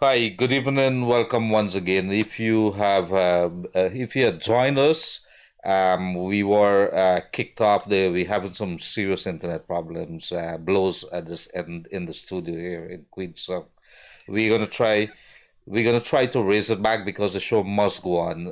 Hi, good evening. Welcome once again. If you had joined us, we were kicked off there. We having some serious internet problems, blows at this in the studio here in Queens. So we're gonna try we're gonna try to raise it back because the show must go on.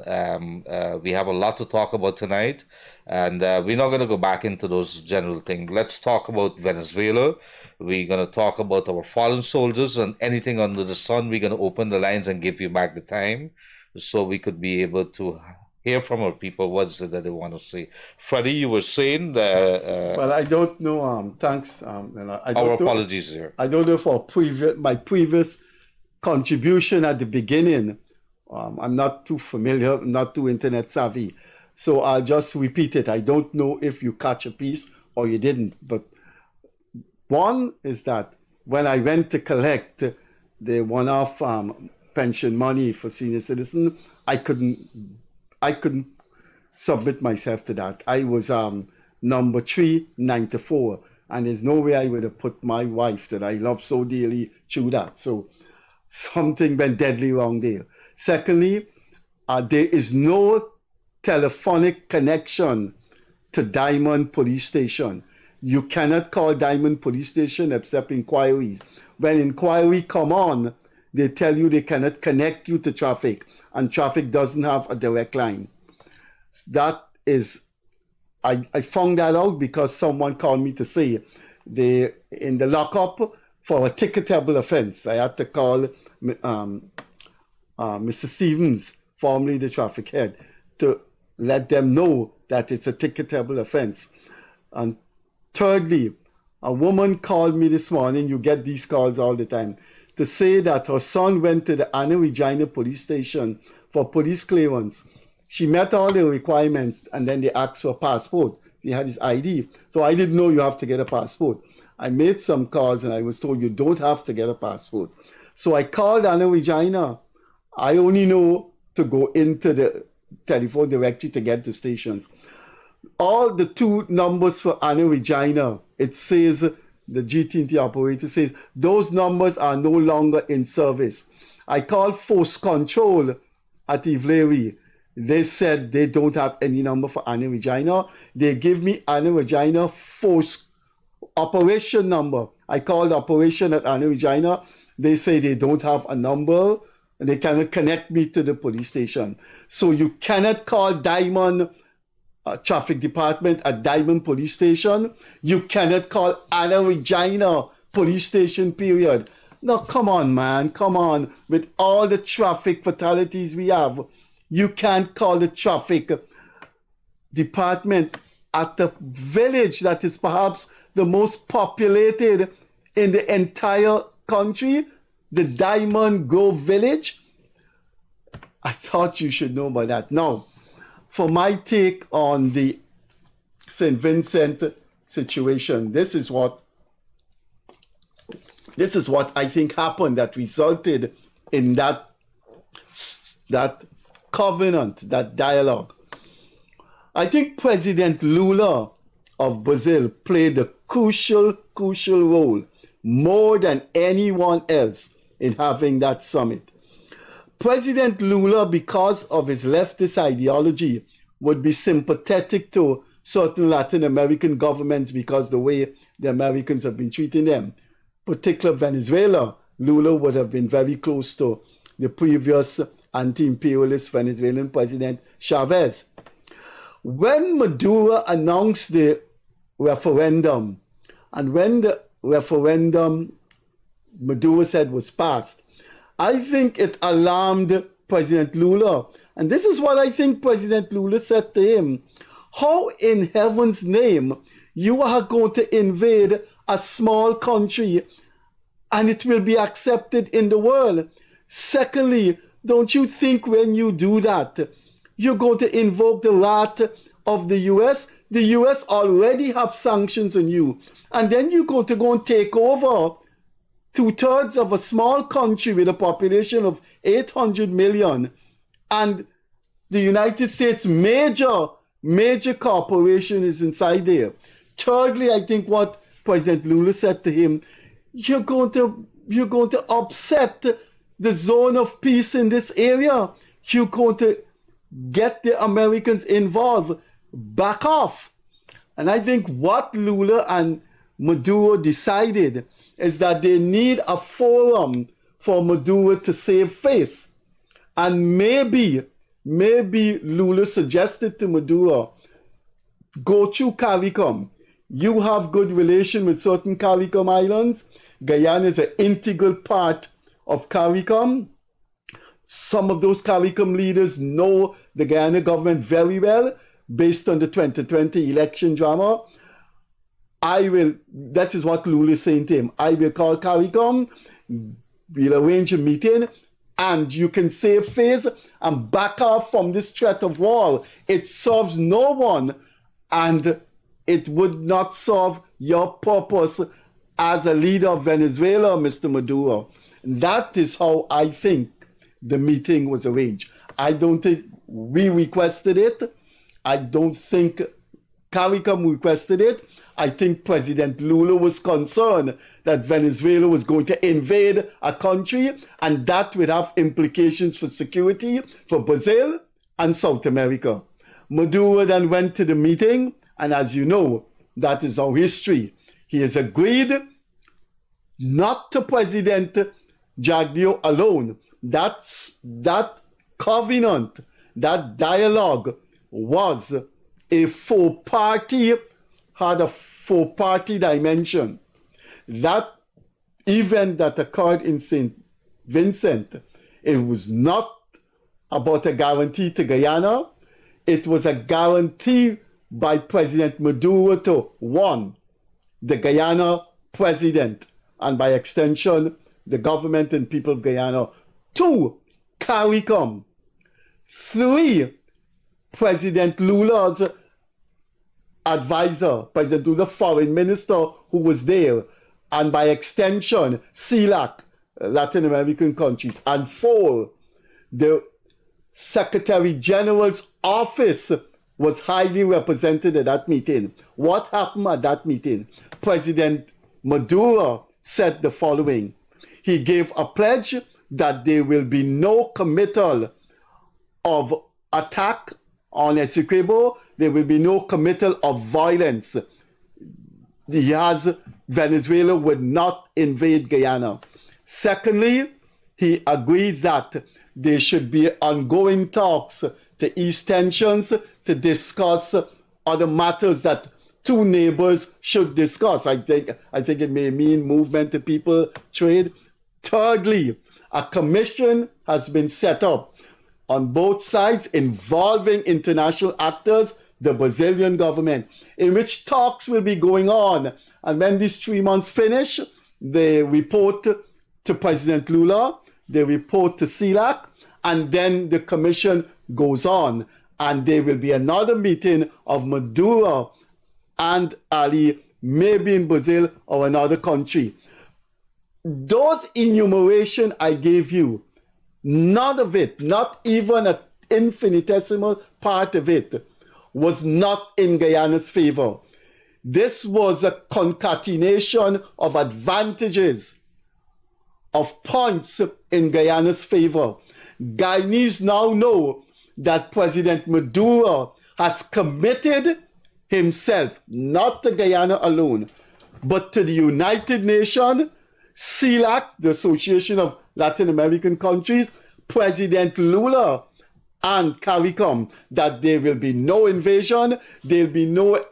We have a lot to talk about tonight, and we're not gonna go back into those general things. Let's talk about Venezuela. We're gonna talk about our fallen soldiers and anything under the sun. We're gonna open the lines and give you back the time, so we could be able to hear from our people what is it that they want to say. Freddie, you were saying that Well, I don't know. Thanks. I our don't know. apologies here. I don't know for my previous contribution at the beginning. I'm not too familiar, I'm not too internet savvy, so I'll just repeat it. I don't know if you catch a piece or you didn't. But one is that when I went to collect the one-off pension money for senior citizen, I couldn't. I couldn't submit myself to that. I was number 394, and there's no way I would have put my wife that I love so dearly through that. So something went deadly wrong there. Secondly, there is no telephonic connection to Diamond Police Station. You cannot call Diamond Police Station except inquiries. When inquiry come on, they tell you they cannot connect you to traffic, and traffic doesn't have a direct line. That is, I found that out because someone called me to say they in the lockup for a ticketable offense. I had to call Mr. Stevens, formerly the traffic head, to let them know that it's a ticketable offense. And thirdly, a woman called me this morning, you get these calls all the time, to say that her son went to the Anna Regina police station for police clearance. She met all the requirements and then they asked for a passport. He had his ID. So I didn't know you have to get a passport. I made some calls and I was told you don't have to get a passport. So I called Anna Regina. I only know to go into the telephone directory to get the stations. All the two numbers for Anna Regina, it says, the GT&T operator says, those numbers are no longer in service. I called Force Control at Ivlery. They said they don't have any number for Anna Regina. They give me Anna Regina Force operation number. I called operation at Anna Regina. They say they don't have a number and they cannot connect me to the police station. So you cannot call Diamond Traffic Department at Diamond Police Station. You cannot call Anna Regina Police Station, period. Now, come on, man. Come on. With all the traffic fatalities we have, you can't call the traffic department at the village that is perhaps the most populated in the entire country, the Diamond Grove Village. I thought you should know about that. Now, for my take on the St. Vincent situation, this is what I think happened that resulted in that covenant, that dialogue. I think President Lula of Brazil played a crucial role, more than anyone else, in having that summit. President Lula, because of his leftist ideology, would be sympathetic to certain Latin American governments because the way the Americans have been treating them. Particularly Venezuela, Lula would have been very close to the previous anti-imperialist Venezuelan president Chavez. When Maduro announced the referendum, and when the referendum Maduro said was passed, I think it alarmed President Lula. And this is what I think President Lula said to him. How in heaven's name you are going to invade a small country and it will be accepted in the world? Secondly, don't you think when you do that, you're going to invoke the wrath of the US? The US already have sanctions on you. And then you're going to go and take over two-thirds of a small country with a population of 800 million, and the United States major corporation is inside there. Thirdly, I think what President Lula said to him, you're going to upset the zone of peace in this area. You're going to get the Americans involved. Back off. And I think what Lula and Maduro decided is that they need a forum for Maduro to save face. And maybe Lula suggested to Maduro, go through CARICOM. You have good relation with certain CARICOM islands. Guyana is an integral part of CARICOM. Some of those CARICOM leaders know the Guyana government very well based on the 2020 election drama. That is what Lula is saying to him. I will call CARICOM, we'll arrange a meeting, and you can save face and back off from this threat of war. It serves no one, and it would not serve your purpose as a leader of Venezuela, Mr. Maduro. That is how I think the meeting was arranged. I don't think we requested it. I don't think CARICOM requested it. I think President Lula was concerned that Venezuela was going to invade a country, and that would have implications for security for Brazil and South America. Maduro then went to the meeting, and as you know, that is our history. He has agreed not to President Jaglio alone. That covenant, that dialogue was a had a four-party dimension. That event that occurred in St. Vincent, it was not about a guarantee to Guyana. It was a guarantee by President Maduro to, one, the Guyana president, and by extension, the government and people of Guyana. Two, CARICOM. Three, President Lula's advisor, President Lula, foreign minister who was there, and by extension, CELAC, Latin American countries. And four, the Secretary General's office was highly represented at that meeting. What happened at that meeting? President Maduro said the following. He gave a pledge that there will be no committal of attack on Essequibo. There will be no committal of violence. Venezuela would not invade Guyana. Secondly, he agreed that there should be ongoing talks to ease tensions, to discuss other matters that two neighbors should discuss. I think it may mean movement to people, trade. Thirdly, a commission has been set up on both sides involving international actors, the Brazilian government, in which talks will be going on. And when these 3 months finish, they report to President Lula, they report to CELAC, and then the commission goes on. And there will be another meeting of Maduro and Ali, maybe in Brazil or another country. Those enumeration I gave you, none of it, not even an infinitesimal part of it, was not in Guyana's favor. This was a concatenation of advantages, of points in Guyana's favor. Guyanese now know that President Maduro has committed himself, not to Guyana alone, but to the United Nations, CELAC, the Association of Latin American Countries, President Lula, and CARICOM, that there will be no invasion, there will be no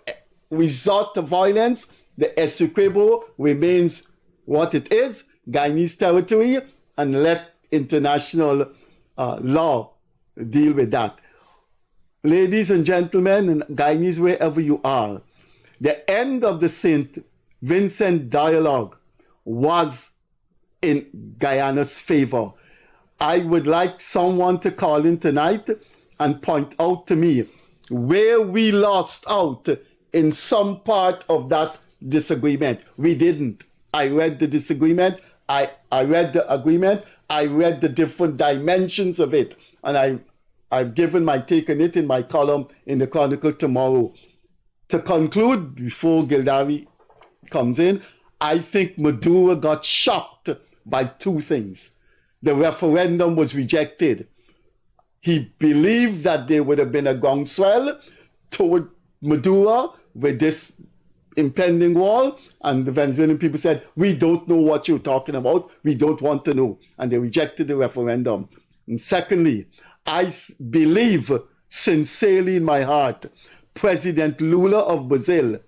resort to violence. The Essequibo remains what it is, Guyanese territory, and let international law deal with that. Ladies and gentlemen, and Guyanese, wherever you are, the end of the St. Vincent dialogue was in Guyana's favor. I would like someone to call in tonight and point out to me where we lost out in some part of that disagreement. We didn't. I read the disagreement. I read the agreement. I read the different dimensions of it. And I've given my take on it in my column in the Chronicle tomorrow. To conclude, before Gildarie comes in, I think Maduro got shocked by two things. the referendum was rejected. He believed that there would have been a groundswell toward Maduro with this impending war, and the Venezuelan people said, we don't know what you're talking about, we don't want to know, and they rejected the referendum. And secondly, I believe sincerely in my heart, President Lula of Brazil,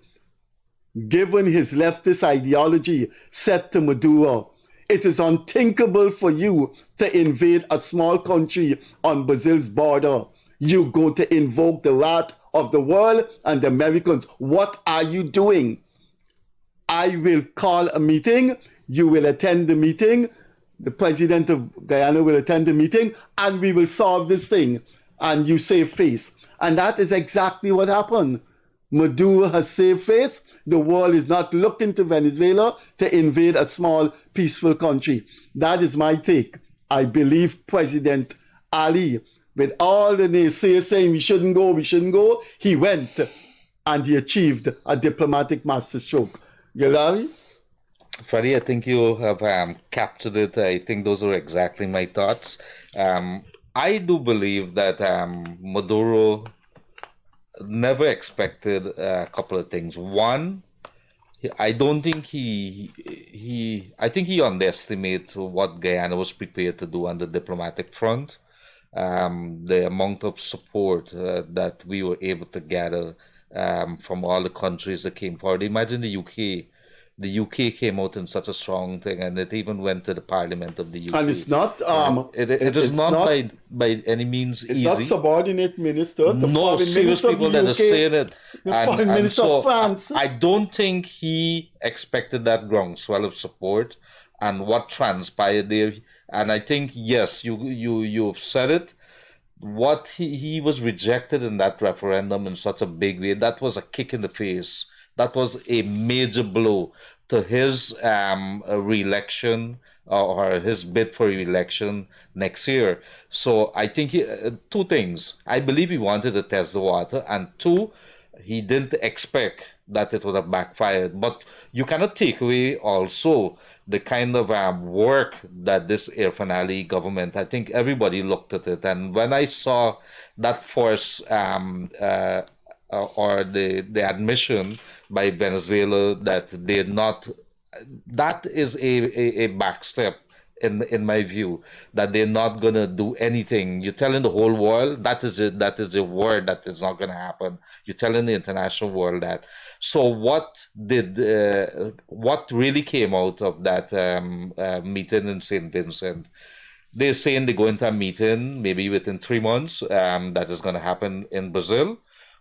given his leftist ideology, said to Maduro, it is unthinkable for you to invade a small country on Brazil's border. You're going to invoke the wrath of the world and the Americans. What are you doing? I will call a meeting. You will attend the meeting. The president of Guyana will attend the meeting, and we will solve this thing. And you save face. And that is exactly what happened. Maduro has saved face. The world is not looking to Venezuela to invade a small, peaceful country. That is my take. I believe President Ali, with all the naysayers saying we shouldn't go, he went and he achieved a diplomatic masterstroke. Gildarie? Freddie, I think you have captured it. I think those are exactly my thoughts. I do believe that Maduro never expected a couple of things. One, I don't think I think he underestimated what Guyana was prepared to do on the diplomatic front. The amount of support that we were able to gather from all the countries that came forward. Imagine the UK. The UK came out in such a strong thing, and it even went to the Parliament of the UK. And it's not it is not by any means it's easy. not subordinate ministers. The No, foreign serious minister of people the that are UK, saying it. the foreign minister of France. I don't think he expected that groundswell of support and what transpired there. And I think, yes, you've said it. What he was rejected in that referendum in such a big way, that was a kick in the face. That was a major blow to his re-election or his bid for re-election next year. So I think two things. I believe he wanted to test the water, and two, he didn't expect that it would have backfired. But you cannot take away also the kind of work that this Irfan Ali government, I think everybody looked at it. And when I saw that force or the admission by Venezuela that they're not, that is a backstep in my view, that they're not gonna do anything. You're telling the whole world that is a word that is not gonna happen. You're telling the international world that. So what really came out of that meeting in St. Vincent? They're saying they're going to a meeting maybe within 3 months that is going to happen in Brazil.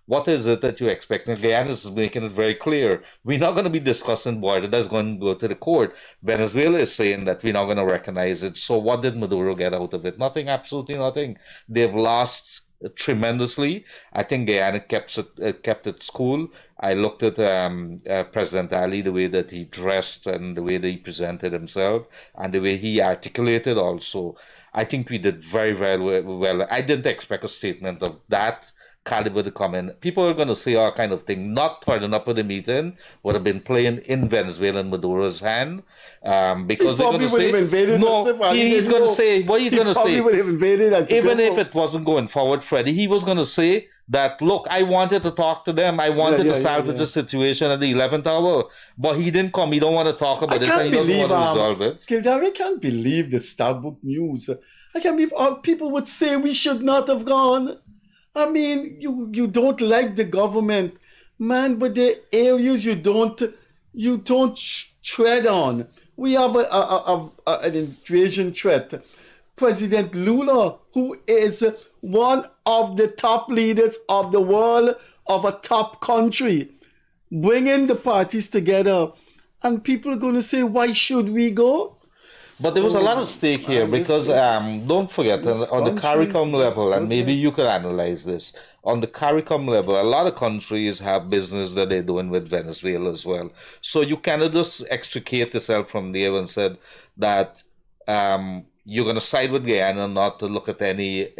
What is it that you're expecting? Guyana is making it very clear. We're not going to be discussing border. That's going to go to the court. Venezuela is saying that we're not going to recognize it. So what did Maduro get out of it? Nothing, absolutely nothing. They've lost tremendously. I think Guyana kept its cool. I looked at President Ali, the way that he dressed and the way that he presented himself and the way he articulated also. I think we did very, very well. I didn't expect a statement of that caliber to come in. People are going to say all kind of thing. Not turning up at the meeting would have been playing in Venezuela and Maduro's hand, because they're going to say no. He's going to say what he's going to say. Would have invaded as even if it wasn't going forward, Freddie, he was going to say that, look, I wanted to talk to them. I wanted to salvage the situation at the 11th hour, but he didn't come. He don't want to talk about it, and he doesn't want to resolve it. Gildarie, I can't believe the Starbuck news. I can't believe people would say we should not have gone. I mean, you don't like the government, man, but the areas you don't tread on. We have an invasion threat. President Lula, who is one of the top leaders of the world, of a top country, bringing the parties together, and people are going to say, why should we go? But there was a lot of stake here because don't forget, on the CARICOM level, and maybe you could analyze this, on the CARICOM level, a lot of countries have business that they're doing with Venezuela as well. So you cannot just extricate yourself from there and said that you're going to side with Guyana, not to look at any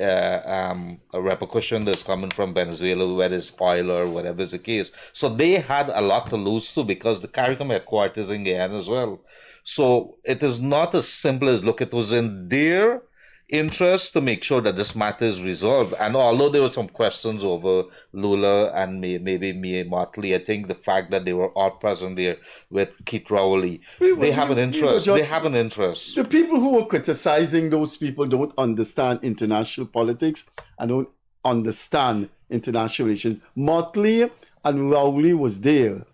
repercussion that's coming from Venezuela, whether it's oil or whatever is the case. So they had a lot to lose too, because the CARICOM headquarters in Guyana as well. So it is not as simple as look, it was in their interest to make sure that this matter is resolved. And although there were some questions over Lula and maybe Mia Motley, I think the fact that they were all present there with Keith Rowley, they have an interest. They have an interest. The people who were criticizing those people don't understand international politics and don't understand international relations. Motley and Rowley was there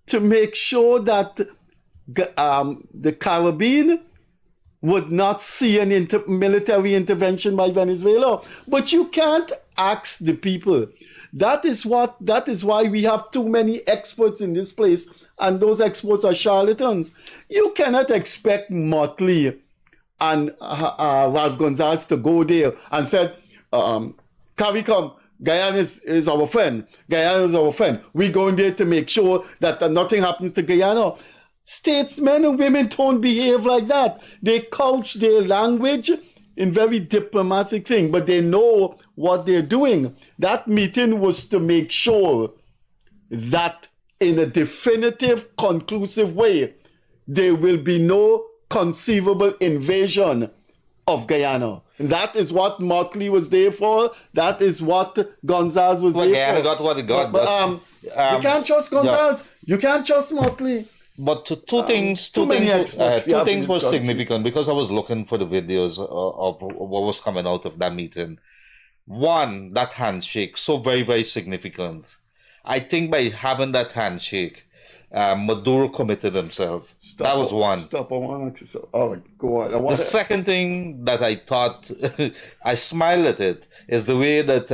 to make sure that the Caribbean would not see an military intervention by Venezuela. But you can't ask the people. That is why we have too many experts in this place, and those experts are charlatans. You cannot expect Motley and Ralph Gonzalez to go there and said, CARICOM, Guyana is our friend. Guyana is our friend. We're going there to make sure that nothing happens to Guyana. Statesmen and women don't behave like that. They couch their language in very diplomatic thing, but they know what they're doing. That meeting was to make sure that in a definitive, conclusive way, there will be no conceivable invasion of Guyana. And that is what Motley was there for. That is what Gonzalez was there Guyana for. got what it got. You can't trust Gonzalez. You can't trust Motley. But two things were significant, because I was looking for the videos of what was coming out of that meeting. One, that handshake, so very, very significant. I think by having that handshake, Maduro committed himself. That was one. All right, go on. The second thing that I thought, I smiled at it, is the way that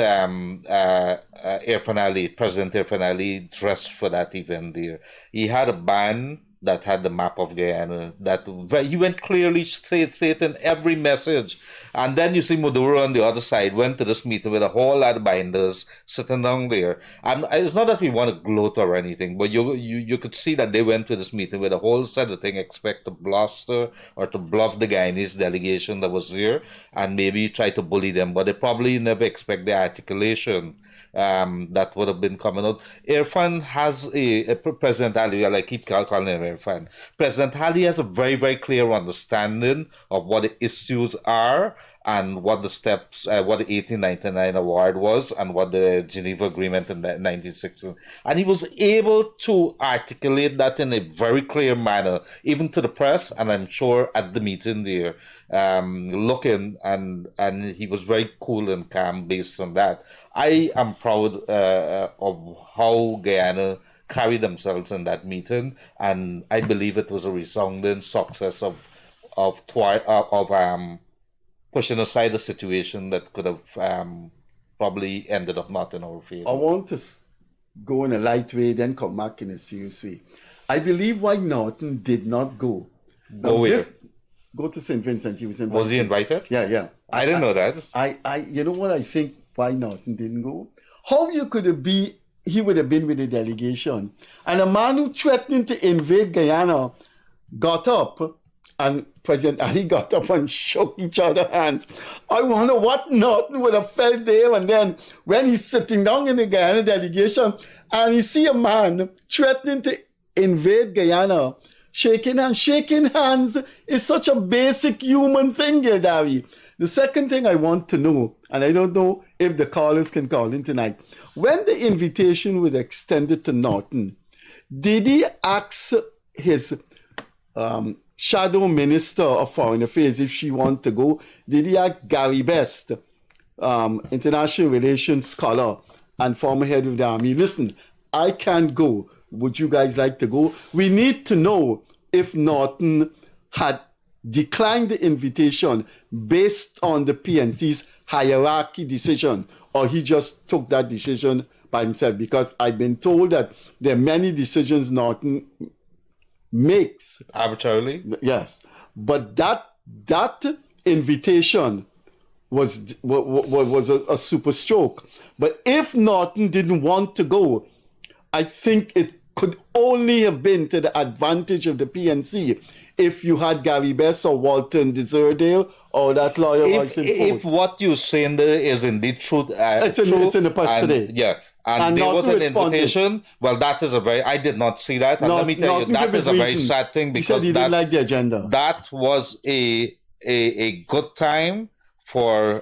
President Irfan Ali dressed for that event there. He had a band that had the map of Guyana, that he went clearly stating every message. And then you see Maduro on the other side went to this meeting with a whole lot of binders sitting down there. And it's not that we want to gloat or anything, but you could see that they went to this meeting with a whole set of things, expect to bluster or to bluff the Guyanese delegation that was here, and maybe try to bully them, but they probably never expect the articulation that would have been coming out. Irfan has President Ali, I keep calling him Irfan. President Ali has a very, very clear understanding of what the issues are and what the steps, what the 1899 award was and what the Geneva Agreement in 1960. And he was able to articulate that in a very clear manner, even to the press, and I'm sure at the meeting there, looking, and he was very cool and calm based on that. I am proud of how Guyana carried themselves in that meeting, and I believe it was a resounding success of pushing aside a situation that could have probably ended up not in our favor. I want to go in a light way, then come back in a serious way. I believe why Norton did not go. Go to St. Vincent. He was invited. Was he invited? Yeah. I didn't know that. You know what I think why Norton didn't go? How you could have he would have been with the delegation. And a man who threatened to invade Guyana got up, and President Ali got up and shook each other's hands. I wonder what Norton would have felt there. And then when he's sitting down in the Guyana delegation and you see a man threatening to invade Guyana, shaking hands is such a basic human thing, Gildarie. The second thing I want to know, and I don't know if the callers can call in tonight, when the invitation was extended to Norton, did he ask his shadow minister of foreign affairs if she wanted to go? Did he ask Gary Best, international relations scholar and former head of the army, listen, I can't go. Would you guys like to go? We need to know if Norton had declined the invitation based on the PNC's hierarchy decision, or he just took that decision by himself, because I've been told that there are many decisions Norton makes arbitrarily. Yes, but that invitation was a super stroke. But if Norton didn't want to go, I think it could only have been to the advantage of the PNC if you had Gary Best or Walton Deserdale or that lawyer if what you're saying there is indeed true, it's in the press and today. yeah, and there was an invitation. Well, that is I did not see that, and let me tell you, that is a very sad thing He said because he didn't like the agenda. that was a good time for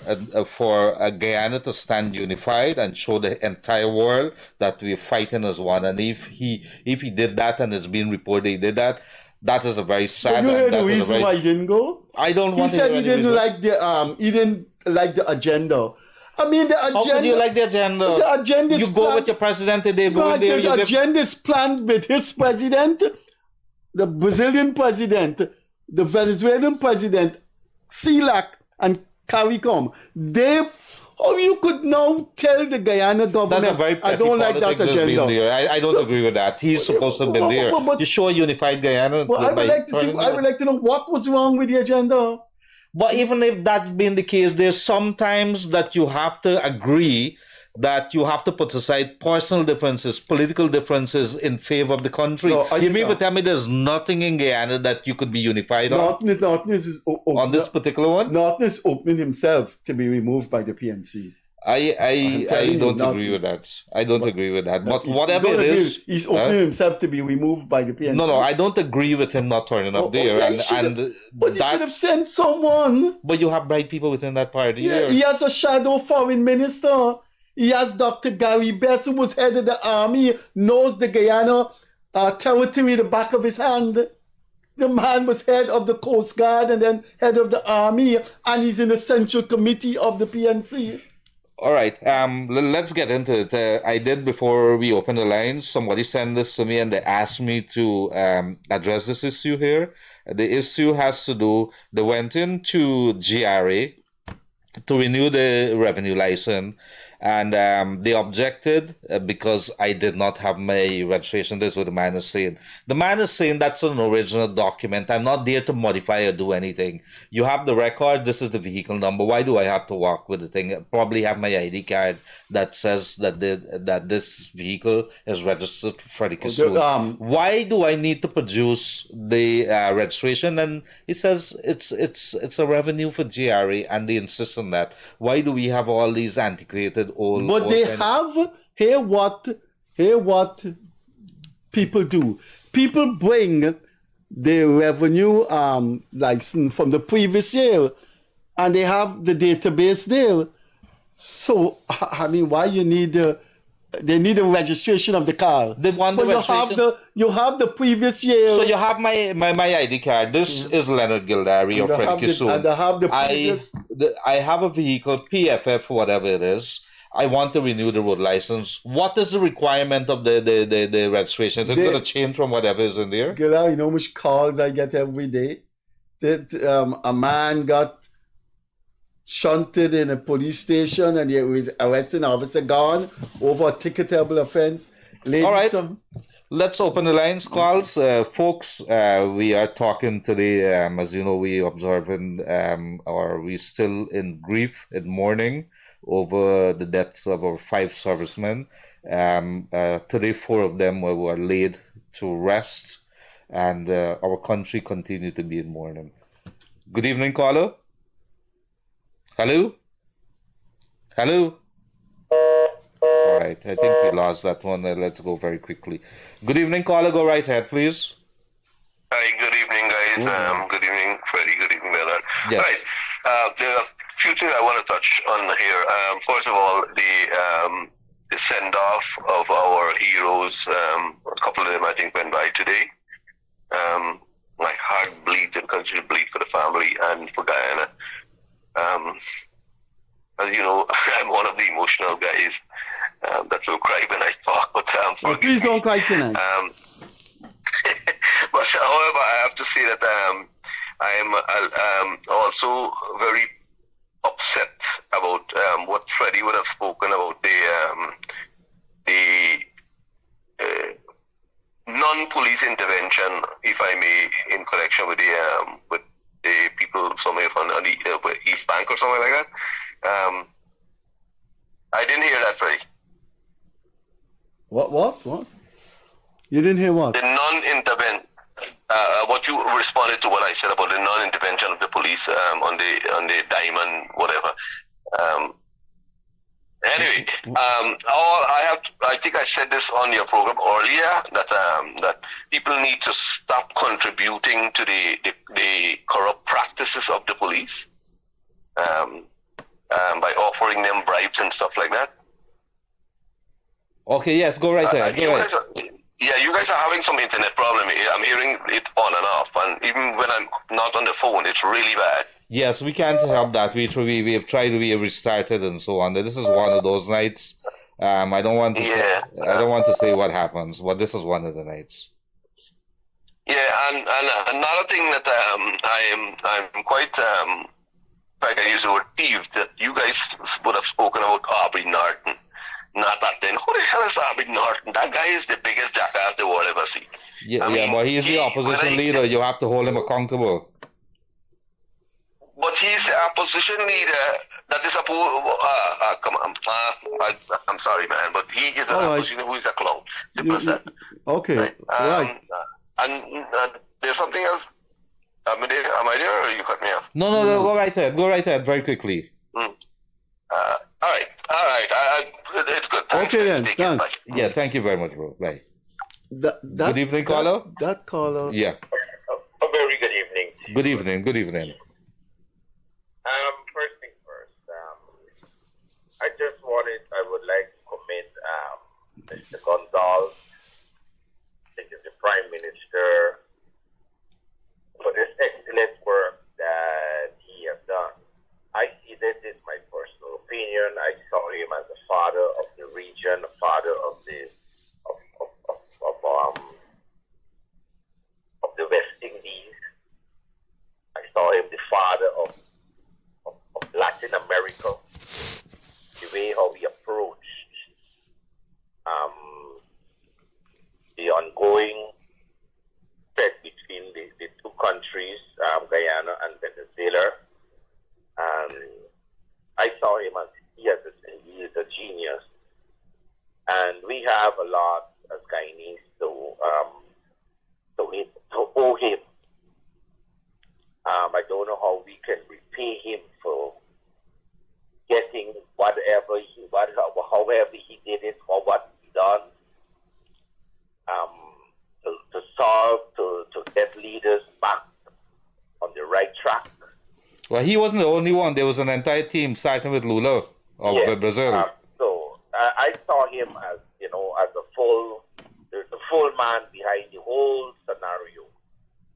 Guyana to stand unified and show the entire world that we're fighting as one. And if he did that, and it's been reported he did that, that is a very sad. But you heard the reason why he didn't go? I don't want to hear. He said he didn't like the agenda. I mean, the agenda. How could you like the agenda? The agenda is you go with your president, they go in there. The agenda is planned with his president, the Brazilian president, the Venezuelan president, CELAC, and CARICOM. You could now tell the Guyana government, I don't like that agenda. I don't agree with that. He's supposed to have been there. You show a unified Guyana. I would like to know what was wrong with the agenda. But even if that's been the case, there's sometimes that you have to agree that you have to put aside personal differences, political differences in favor of the country. You mean to tell me there's nothing in Guyana that you could be unified on? Northness is on this particular one? Northness opening himself to be removed by the PNC. I don't agree with that. I don't agree with that. But whatever it is, he's opening himself to be removed by the PNC. No, I don't agree with him not turning up there. But you should have sent someone. But you have bright people within that party. Yeah, he has a shadow foreign minister. He has Dr. Gary Best, who was head of the army, knows the Guyana territory the back of his hand. The man was head of the Coast Guard and then head of the army, and he's in the central committee of the PNC. All right, let's get into it. I did, before we open the lines, somebody sent this to me and they asked me to address this issue here. The issue has to do, they went into GRA to renew the revenue license, and they objected because I did not have my registration. This is what the man is saying. The man is saying that's an original document. I'm not there to modify or do anything. You have the record. This is the vehicle number. Why do I have to walk with the thing? I probably have my ID card that says that this vehicle is registered for Freddie Kissoon. Why do I need to produce the registration? And he says it's a revenue for GRA, and they insist on that. Why do we have all these antiquated old? But they have here what people do. People bring the revenue license from the previous year, and they have the database there. So I mean, why you need they need a registration of the car? They want the registration. You have the previous year. So you have my ID card. This is Leonard Gildarie or Freddie Kissoon. And I have the previous. I have a vehicle, PFF, whatever it is. I want to renew the road license. What is the requirement of the registration? Is it going to change from whatever is in there? Gildarie, you know how much calls I get every day? That a man got shunted in a police station and he was arrested, an officer gone over a ticketable offense. All right. Let's open the lines, calls. Folks, we are talking today, as you know, we observing, or we still in grief, in mourning over the deaths of our 5 servicemen. Today, 4 of them were laid to rest, and our country continues to be in mourning. Good evening, caller. Hello? Hello? All right, I think we lost that one. Let's go very quickly. Good evening, caller. Go right ahead, please. Hi, good evening, guys. Good evening, Freddie. Good evening, Leonard. Yes. Right. There are a few things I want to touch on here. First of all, the send-off of our heroes. A couple of them, I think, went by today. My heart bleeds and continues to bleed for the family and for Guyana. As you know, I'm one of the emotional guys that will cry when I talk, but please don't cry tonight. But however, I have to say that I'm also very upset about what Freddie would have spoken about the non-police intervention, if I may, in connection with the people somewhere from the East Bank or something like that. I didn't hear that, Freddie. What? You didn't hear what? The non-intervention. What you responded to what I said about the non-intervention of the police on the diamond, whatever. Anyway, I think I said this on your program earlier that people need to stop contributing to the corrupt practices of the police by offering them bribes and stuff like that. Okay, yes, go right ahead. Go ahead. You guys are having some internet problem. I'm hearing it on and off, and even when I'm not on the phone, it's really bad. Yes, we can't help that. We have tried to be restarted and so on. This is one of those nights. I don't want to say what happens, but this is one of the nights. Yeah, and another thing that I'm quite if I can use the word peeved, that you guys would have spoken about Aubrey Norton. Not back then. Who the hell is Aubrey Norton? That guy is the biggest jackass the world ever see. Yeah, but he's the opposition leader. You have to hold him accountable. But he's the opposition leader that is supposed. Come on, I'm sorry, man, but he is an opposition who is a clown. Simple as that. Okay, right. And there's something else. Am I there, or you cut me off? No. Go right ahead. Go right ahead, very quickly. All right. It's good. Thanks. Okay then. Thanks. Yeah, thank you very much, bro. Bye. Good evening, caller. That caller. Yeah. A very good evening. Good evening. Good evening. First thing first, I would like to commend Mr. Gonzalez, I think is the Prime Minister, for this excellent work that he has done. I see this is my personal opinion. I saw him as a father of the region, a father of the West Indies. I saw him the father of Latin America. The way how he approached the ongoing threat between the two countries, Guyana and Venezuela. I saw him as he is a genius, and we have a lot as Guyanese to owe him. I don't know how we can repay him for getting however he did it, or what he done, to get leaders back on the right track. Well, he wasn't the only one. There was an entire team starting with Lula of Brazil. So I saw him as as the full man behind the whole scenario,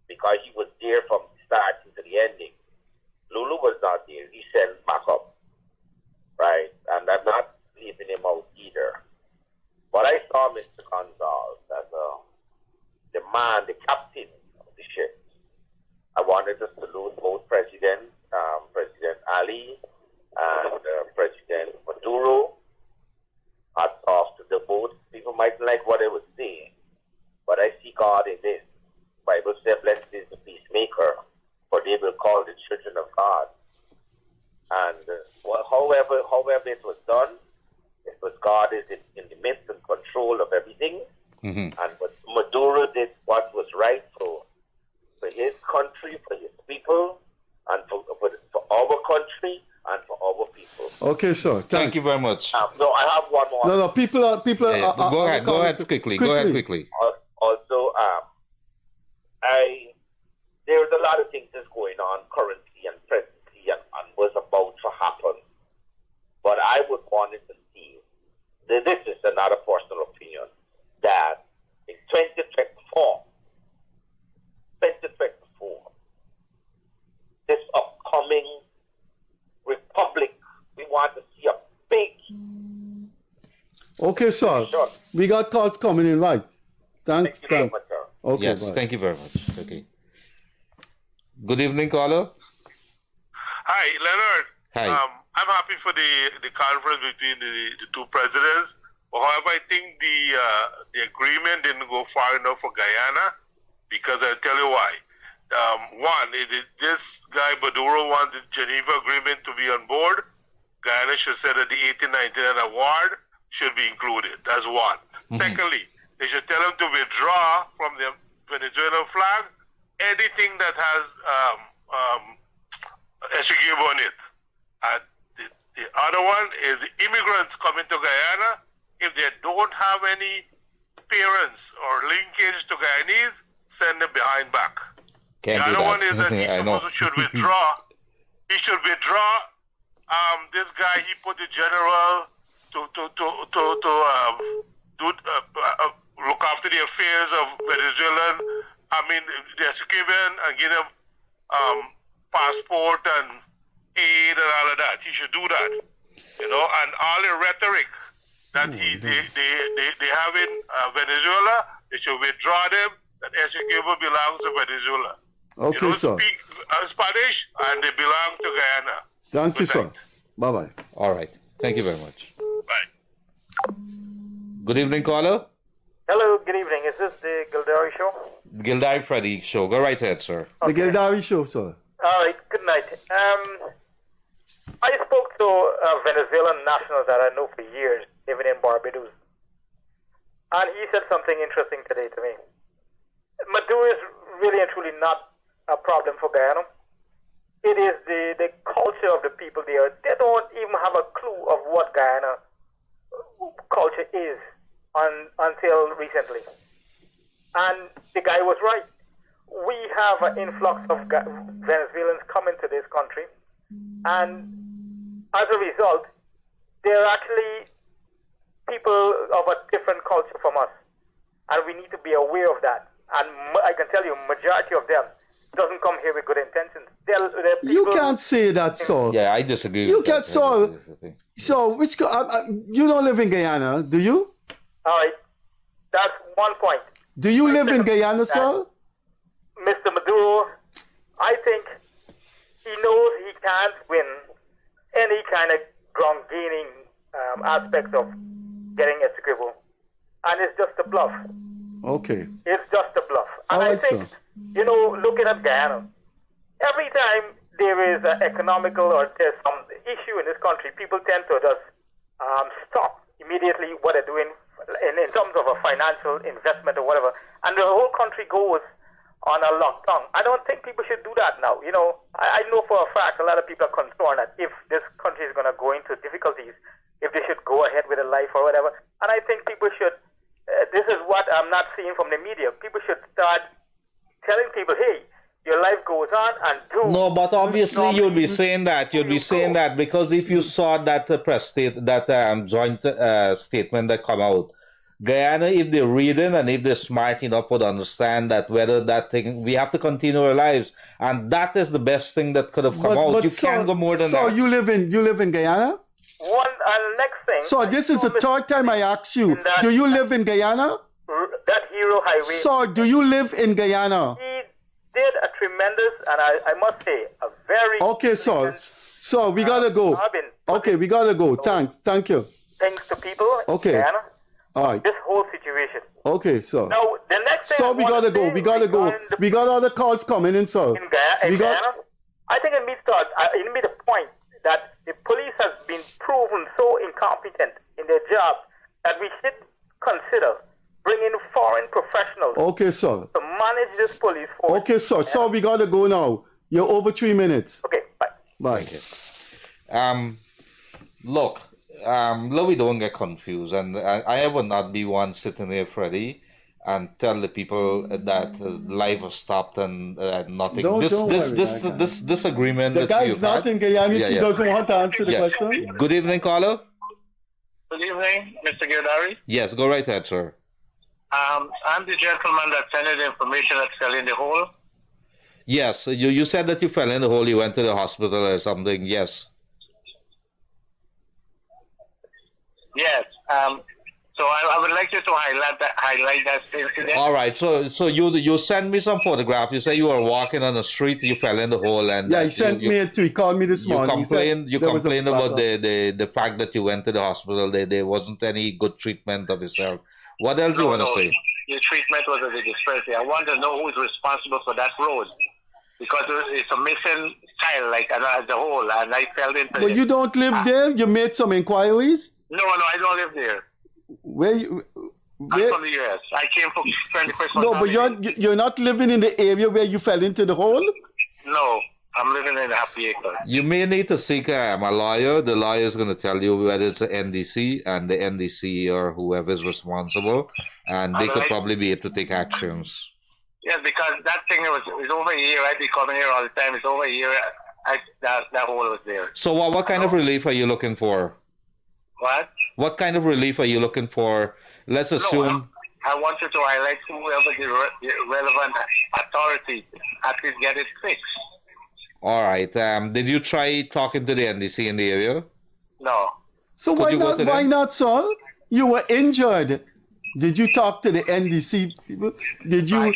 because he was there from the start to the ending. Lulu was not there. He sent back up, right? And I'm not leaving him out either. But I saw Mr. Gonzalez as the man, the captain of the ship. I wanted to salute both President Ali and President Maduro. Hats off to the both. People might like what I was saying, but I see God in this. The Bible says, blessed is the peacemaker, for they will call the children of God. And however it was done, it was God is in the midst and control of everything. Mm-hmm. And Maduro did what was right for his country, for his people, and for our country, and for our people. Okay, sir. Thank you very much. No, I have one more. No, people are. Go ahead quickly. Go ahead quickly. Also, there's a lot of things that's going on currently and presently and was about to happen. But I would want it to see, this is another personal opinion, that in 2024, this upcoming republic, we want to see a big... Okay, sir. Sure. We got calls coming in, right? Thanks. Thank you very much, sir. Okay, Yes, bye. thank you very much. Okay. Good evening, caller. Hi, Leonard. Hi. I'm happy for the conference between the two presidents. However, I think the agreement didn't go far enough for Guyana, because I'll tell you why. One, this guy Maduro wants the Geneva Agreement to be on board. Guyana should say that the 1899 award should be included. That's one. Mm-hmm. Secondly, they should tell him to withdraw from the Venezuelan flag anything that has Essequibo on it. And the other one is the immigrants coming to Guyana. If they don't have any parents or linkage to Guyanese, send them behind back. Can't the do other that. one is that he should withdraw. He should withdraw. This guy, he put the general to look after the affairs of Venezuelan, the Essequiban, and give them passport and aid and all of that. He should do that, and all the rhetoric that they have in Venezuela, they should withdraw them. That Essequibo belongs to Venezuela. Okay, they don't sir. speak Spanish, and they belong to Guyana. Thank you, sir. Bye-bye. All right. Thank you very much. Bye. Good evening, caller. Hello, good evening. Is this the Gildarie show? Gildarie Freddie show. Go right ahead, sir. The Gildarie show, sir. All right, good night. I spoke to a Venezuelan national that I know for years, living in Barbados. And he said something interesting today to me. Maduro is really and truly not a problem for Guyana. It is the culture of the people there. They don't even have a clue of what Guyana culture is until recently. And the guy was right. We have an influx of Venezuelans coming to this country. And as a result, they're actually people of a different culture from us. And we need to be aware of that. And I can tell you, majority of them doesn't come here with good intentions. They're You can't say that, sir. Yeah, I disagree. You with can't, that. so, That's the thing. so you don't live in Guyana, do you? All right. That's one point. Do you live in Guyana, sir? Mr. Maduro, I think he knows he can't win any kind of ground gaining aspect of getting Essequibo. And it's just a bluff. Okay. It's just a bluff. And All I right, think, sir. Looking at Guyana, every time there is an economical or there's some issue in this country, people tend to just stop immediately what they're doing in terms of a financial investment or whatever. And the whole country goes on a lockdown. I don't think people should do that now. I know for a fact a lot of people are concerned that if this country is going to go into difficulties, if they should go ahead with a life or whatever. And I think people should, this is what I'm not seeing from the media, people should start telling people, hey, your life goes on and do. No, but obviously you'd be saying that. You'd be saying that because if you saw that joint statement that come out, Guyana, if they're reading and if they're smart enough, would understand that whether that thing, we have to continue our lives, and that is the best thing that could have come out. You can't go more than that. So you live in Guyana? One next thing. So this is the third time I ask you. Do you live in Guyana? That Hero Highway. So do you live in Guyana? He did a tremendous, and I must say, a very. Okay, so we gotta go. Okay, we gotta go. Thank you. Thanks to people Okay. in Guyana. All right. This whole situation. Okay, so. Now the next thing. So we gotta go. We gotta go. We got other calls coming in, sir. In Guyana, I think it meets the point that the police has been proven so incompetent in their job that we should consider bringing foreign professionals Okay, sir. to manage this police force. Okay, sir. So we gotta go now. You're over 3 minutes. Okay, bye. Bye. Look, we don't get confused, and I would not be one sitting here, Freddie, and tell the people that life was stopped and nothing. Don't worry, This agreement. The that guy you is not had- in Guyana. Yeah, He yeah. doesn't want to answer the Yeah. question. Good evening, caller. Good evening, Mr. Gildarie. Yes, go right ahead, sir. I'm the gentleman that sent you the information that fell in the hole. Yes, you said that you fell in the hole. You went to the hospital or something. Yes. Yes. So I would like you to highlight that incident. All right. So you sent me some photograph. You say you were walking on the street. You fell in the hole, and Yeah, he sent me it too. He called me this You morning. He said complained. You there was a complained about backup. the fact that you went to the hospital. There wasn't any good treatment of yourself. What else you want to say? The treatment was a disparity. I want to know who is responsible for that road, because it's a missing child, like as a whole, and I fell into But it. you don't live there? You made some inquiries? No, I don't live there. Where you, I'm from the US. I came for 21st. No, but you're not living in the area where you fell into the hole? No, I'm living in Happy Acre. You may need to seek a lawyer. The lawyer is going to tell you whether it's an NDC, and the NDC or whoever is responsible, and they could probably be able to take actions. Yes, because that thing is over here. I'd be coming here all the time. It's over here. That hole was there. So what kind of relief are you looking for? What? What kind of relief are you looking for? Let's assume... No, I want you to highlight whoever the relevant authority at least get it fixed. All right. Did you try talking to the NDC in the area? No. So why not, Saul? You were injured. Did you talk to the NDC people? Did you...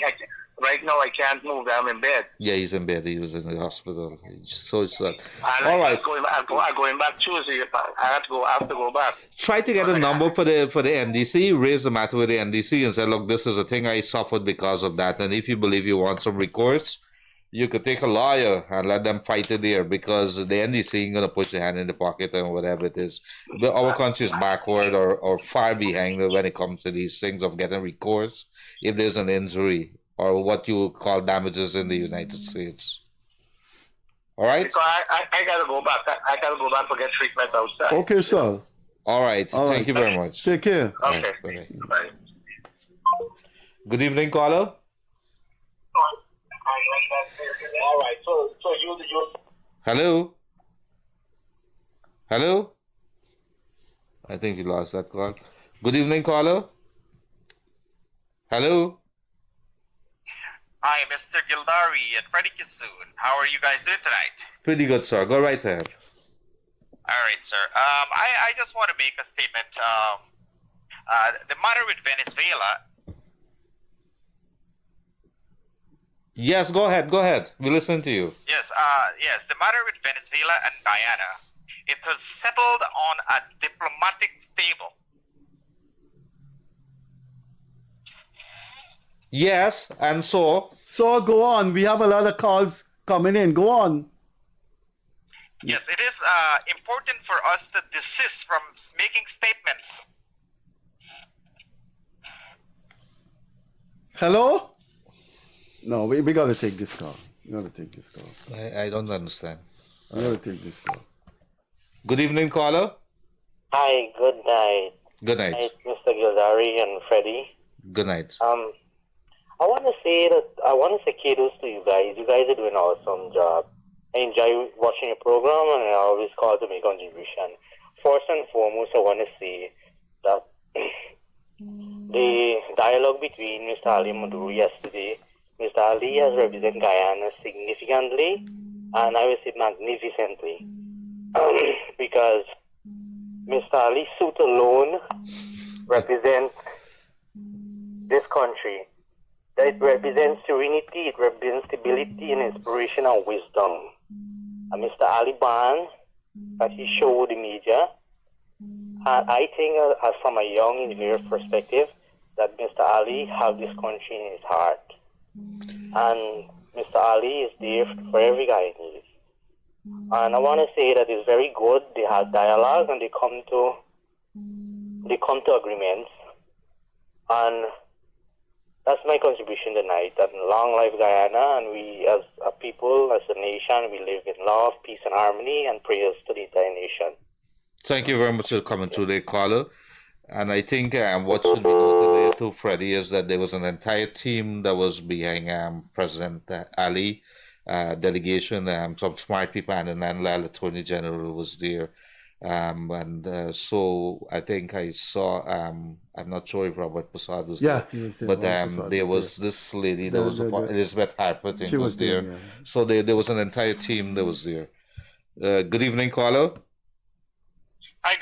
Right now, I can't move. I'm in bed. Yeah, he's in bed. He was in the hospital. So it's... all right. I'm going back Tuesday. I have to go back. Try to get a number for the NDC. Raise the matter with the NDC and say, look, this is a thing I suffered because of that. And if you believe you want some recourse, you could take a lawyer and let them fight it there, because the NDC ain't going to put your hand in the pocket and whatever it is. But our country is backward or far behind when it comes to these things of getting recourse if there's an injury or what you call damages in the United States. All right? Because I got to go back. I got to go back to get treatment outside. Okay, sir. All right. Thank you very much. Take care. Okay. Right. Bye. Good evening, caller. All right. So you. Hello? Hello? I think you lost that call. Good evening, caller. Hello? Hi, Mr. Gildarie and Freddie Kissoon. How are you guys doing tonight? Pretty good, sir. Go right ahead. All right, sir. I just want to make a statement. The matter with Venezuela. Yes, go ahead. Go ahead. We listen to you. Yes, the matter with Venezuela and Guyana. It has settled on a diplomatic table. Yes, and so? So go on. We have a lot of calls coming in. Go on. Yes, it is important for us to desist from making statements. Hello? No, we got to take this call. We got to take this call. I don't understand. We got to take this call. Good evening, caller. Hi, good night. Good night. Hi, Mr. Gildarie and Freddie. Good night. I want to say kudos to you guys. You guys are doing an awesome job. I enjoy watching your program, and I always call to make contribution. First and foremost, I want to say that the dialogue between Mr. Ali and Maduro yesterday, Mr. Ali has represented Guyana significantly, and I will say magnificently, because Mr. Ali's suit alone represents this country. It represents serenity, it represents stability and inspiration and wisdom. And Mr. Ali Ban, that he showed the media, and I think as from a young individual perspective, that Mr. Ali has this country in his heart. And Mr. Ali is there for every Guyanese. And I want to say that it's very good. They have dialogue and they come to agreements. And that's my contribution tonight. That long life Guyana, and we as a people, as a nation, we live in love, peace, and harmony, and prayers to the entire nation. Thank you very much for coming today, caller. And I think what should be noted there too, Freddie, is that there was an entire team that was behind President Ali delegation. Some smart people, and the Nanlal Attorney General was there. So I think I saw, I'm not sure if Robert Prasad was there. He was there. But there was this lady that was Elizabeth Harper, I think, was there. Yeah. So there was an entire team that was there. Good evening, caller. Hi,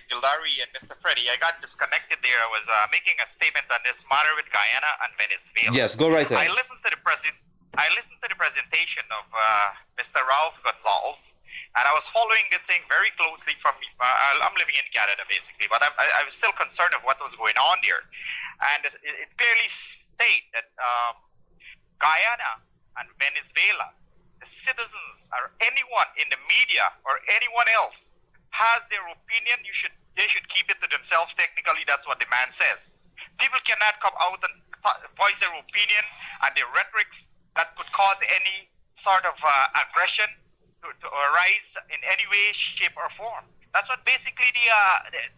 Gildarie and Mr. Freddie. I got disconnected there. I was making a statement on this matter with Guyana and Venezuela. Yes, go right ahead. I listened to the presentation of Mr. Ralph Gonzalez, and I was following this thing very closely from. I'm living in Canada basically, but I was still concerned of what was going on there, and it clearly states that Guyana and Venezuela, the citizens or anyone in the media or anyone else has their opinion, they should keep it to themselves. Technically, that's what the man says. People cannot come out and voice their opinion and their rhetorics that could cause any sort of aggression to arise in any way, shape, or form. That's what basically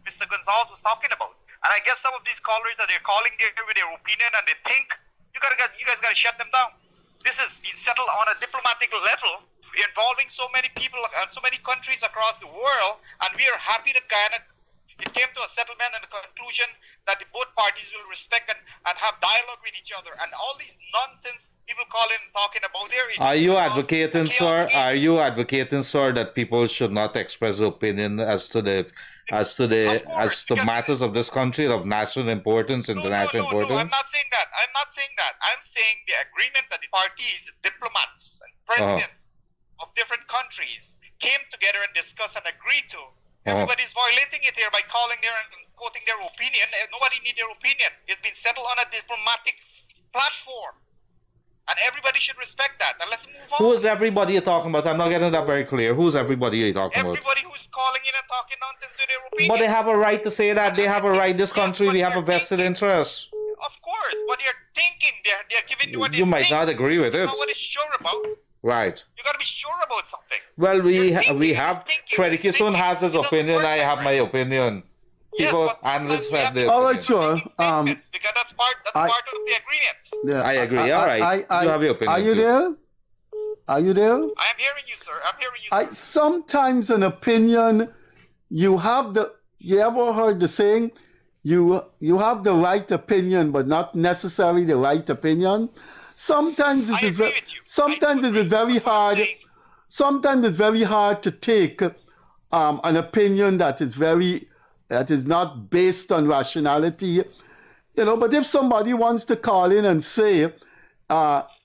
Mr. Gonzalez was talking about. And I guess some of these callers that they're calling there with their opinion and they think you guys gotta shut them down. This has been settled on a diplomatic level involving so many people and so many countries across the world, and we are happy that Guyana it came to a settlement and a conclusion that the both parties will respect and have dialogue with each other. And all these nonsense people calling and talking about there. Are you advocating, sir? Are you advocating, sir, that people should not express opinion as to matters of this country of national importance, international importance? No, I'm not saying that. I'm saying the agreement that the parties, diplomats, and presidents of different countries came together and discussed and agreed to. Everybody's violating it here by calling there and quoting their opinion. Nobody needs their opinion. It's been settled on a diplomatic platform. And everybody should respect that. And let's move on. Who is everybody you're talking about? I'm not getting that very clear. Who's everybody you're talking about? Everybody who's calling in and talking nonsense with their opinion. But they have a right to say that. They have a right. This country, we have a vested interest. Of course. But they're thinking. They're giving you what they think. You might not agree with it. Not what is sure about. Right. You got to be sure about something. Well, we have Freddie Kissoon has his opinion. I have my opinion. People, yes, analysts have their all right, sure. Because that's part of the agreement. Yeah, I agree. All right. You have your opinion. Are you there? Are you there? I am hearing you, sir. I'm hearing you, sir. Sometimes an opinion, you ever heard the saying, you have the right opinion, but not necessarily the right opinion? Sometimes it is very hard. Sometimes it's very hard to take an opinion that is not based on rationality, But if somebody wants to call in and say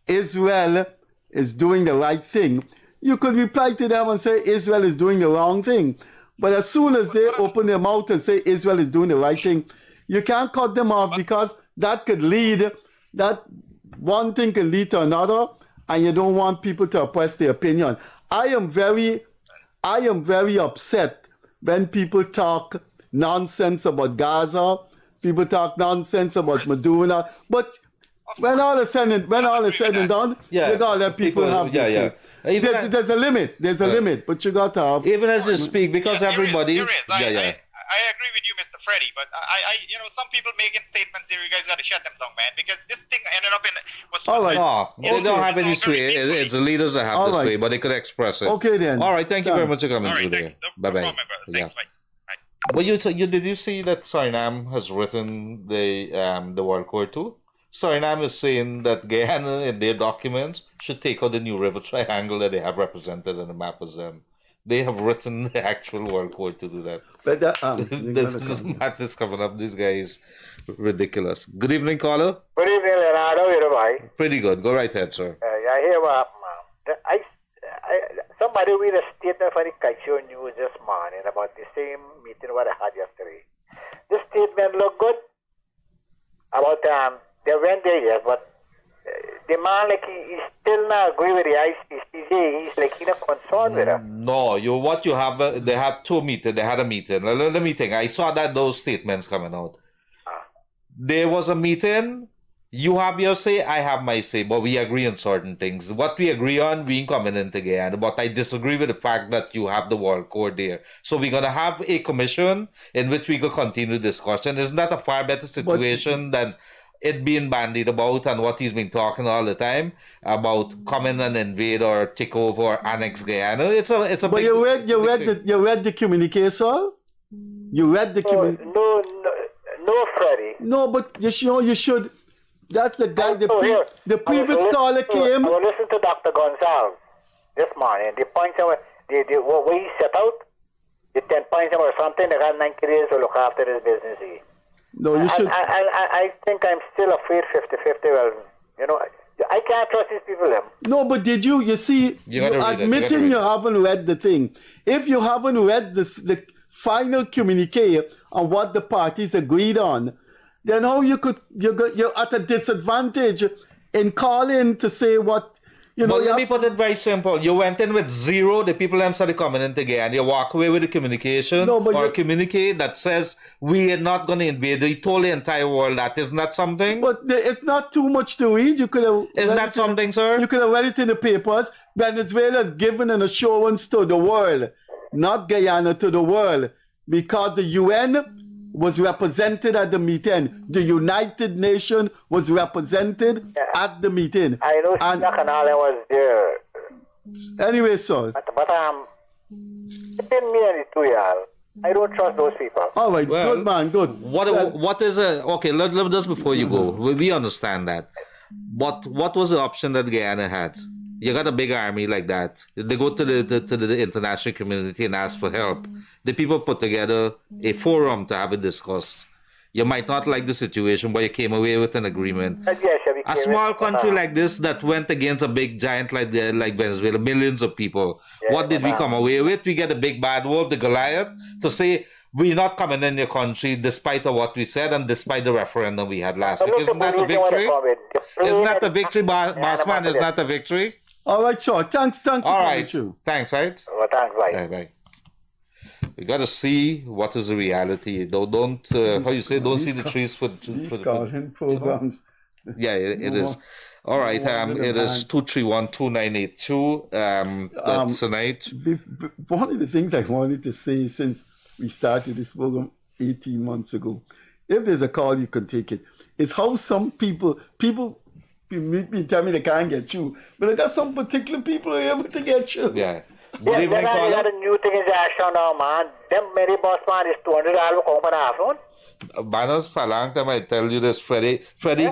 Israel is doing the right thing, you could reply to them and say Israel is doing the wrong thing. But as soon as they open their mouth and say Israel is doing the right thing, you can't cut them off because that one thing can lead to another, and you don't want people to oppress their opinion. I am very upset when people talk nonsense about Gaza, people talk nonsense about Maduna, but when all is said and done, you gotta let people have this. There's a limit. There's a limit, but you got to have. Even as you speak, because everybody. I agree with you, Mr. Freddie, but some people making statements here. You guys got to shut them down, man, because this thing ended up in. They don't have any sway. It's the leaders that have the sway, but they could express it. Okay, then. All right. Thank you very much for coming today. Bye bye. Thanks, bye. But did you see that Suriname has written the World War II? Suriname is saying that Guyana, in their documents, should take out the new river triangle that they have represented on the map as them. They have written the actual World War to do that. But this madness coming up. This guy is ridiculous. Good evening, caller. Good evening, Leonardo. Pretty good. Go right ahead, sir. I hear what somebody read a statement for the Kaicho News this morning about the same meeting what I had yesterday. This statement looked good about they went there, yes, but the man he still not agree with the ICC. He's like not concerned with them. No, they had two meetings. They had a meeting. The meeting. I saw those statements coming out. There was a meeting. You have your say, I have my say, but we agree on certain things. What we agree on, we ain't coming in together. But I disagree with the fact that you have the World Court there. So we're going to have a commission in which we could continue discussion. Isn't that a far better situation than it being bandied about and what he's been talking all the time about coming and invade or take over or annex Guyana? It's a. But you read the communique, sir? You read the communique? No, Freddie. No, but you should. That's the guy. The previous caller came. I will listen to Dr. Gonzalez this morning. The points what he set out, the 10 points or something. They got 90 days to look after this business. No, you should. I think I'm still afraid 50-50. Well, I can't trust these people. No, but did you? You see, you're admitting you haven't read the thing. If you haven't read the final communique on what the parties agreed on, then how you're at a disadvantage in calling to say what Well, let me put it very simple. You went in with zero, the people them started coming in again. You walk away with a communication or a communique that says we are not going to invade. You told the entire world that. Isn't that something? But it's not too much to read. You could have. Isn't that something, sir? You could have read it in the papers. Venezuela has given an assurance to the world, not Guyana, to the world, because the UN was represented at the meeting. The United Nations was represented at the meeting. I know Canale was there. Anyway, sir. But between me and the two y'all, I don't trust those people. All right, Well, good man, good. What is a okay? Let just before you go, we understand that. What was the option that Guyana had? You got a big army like that. They go to the international community and ask for help. The people put together a forum to have it discussed. You might not like the situation, but you came away with an agreement. A small country like this that went against a big giant like Venezuela, millions of people. What did we come away with? We get a big bad wolf, the Goliath, to say we're not coming in your country despite of what we said and despite the referendum we had last week. Isn't that a victory? Isn't that a victory, Bossman? Isn't that a victory? All right, sure. Thanks. All right. Thanks, right? Well, thanks, bye. Bye. We got to see what is the reality. Don't how you say, don't see the trees for the programs. Yeah, it is. All right, it is 231-2982 tonight. One of the things I wanted to say since we started this program 18 months ago, if there's a call you can take it, is how some people tell me they can't get through, but I got some particular people who are able to get through. Yeah. Good evening, caller. Got a new thing in the action now, man. Them many boss man is $200 come for the afternoon. Banos, for a long time I tell you this, Freddie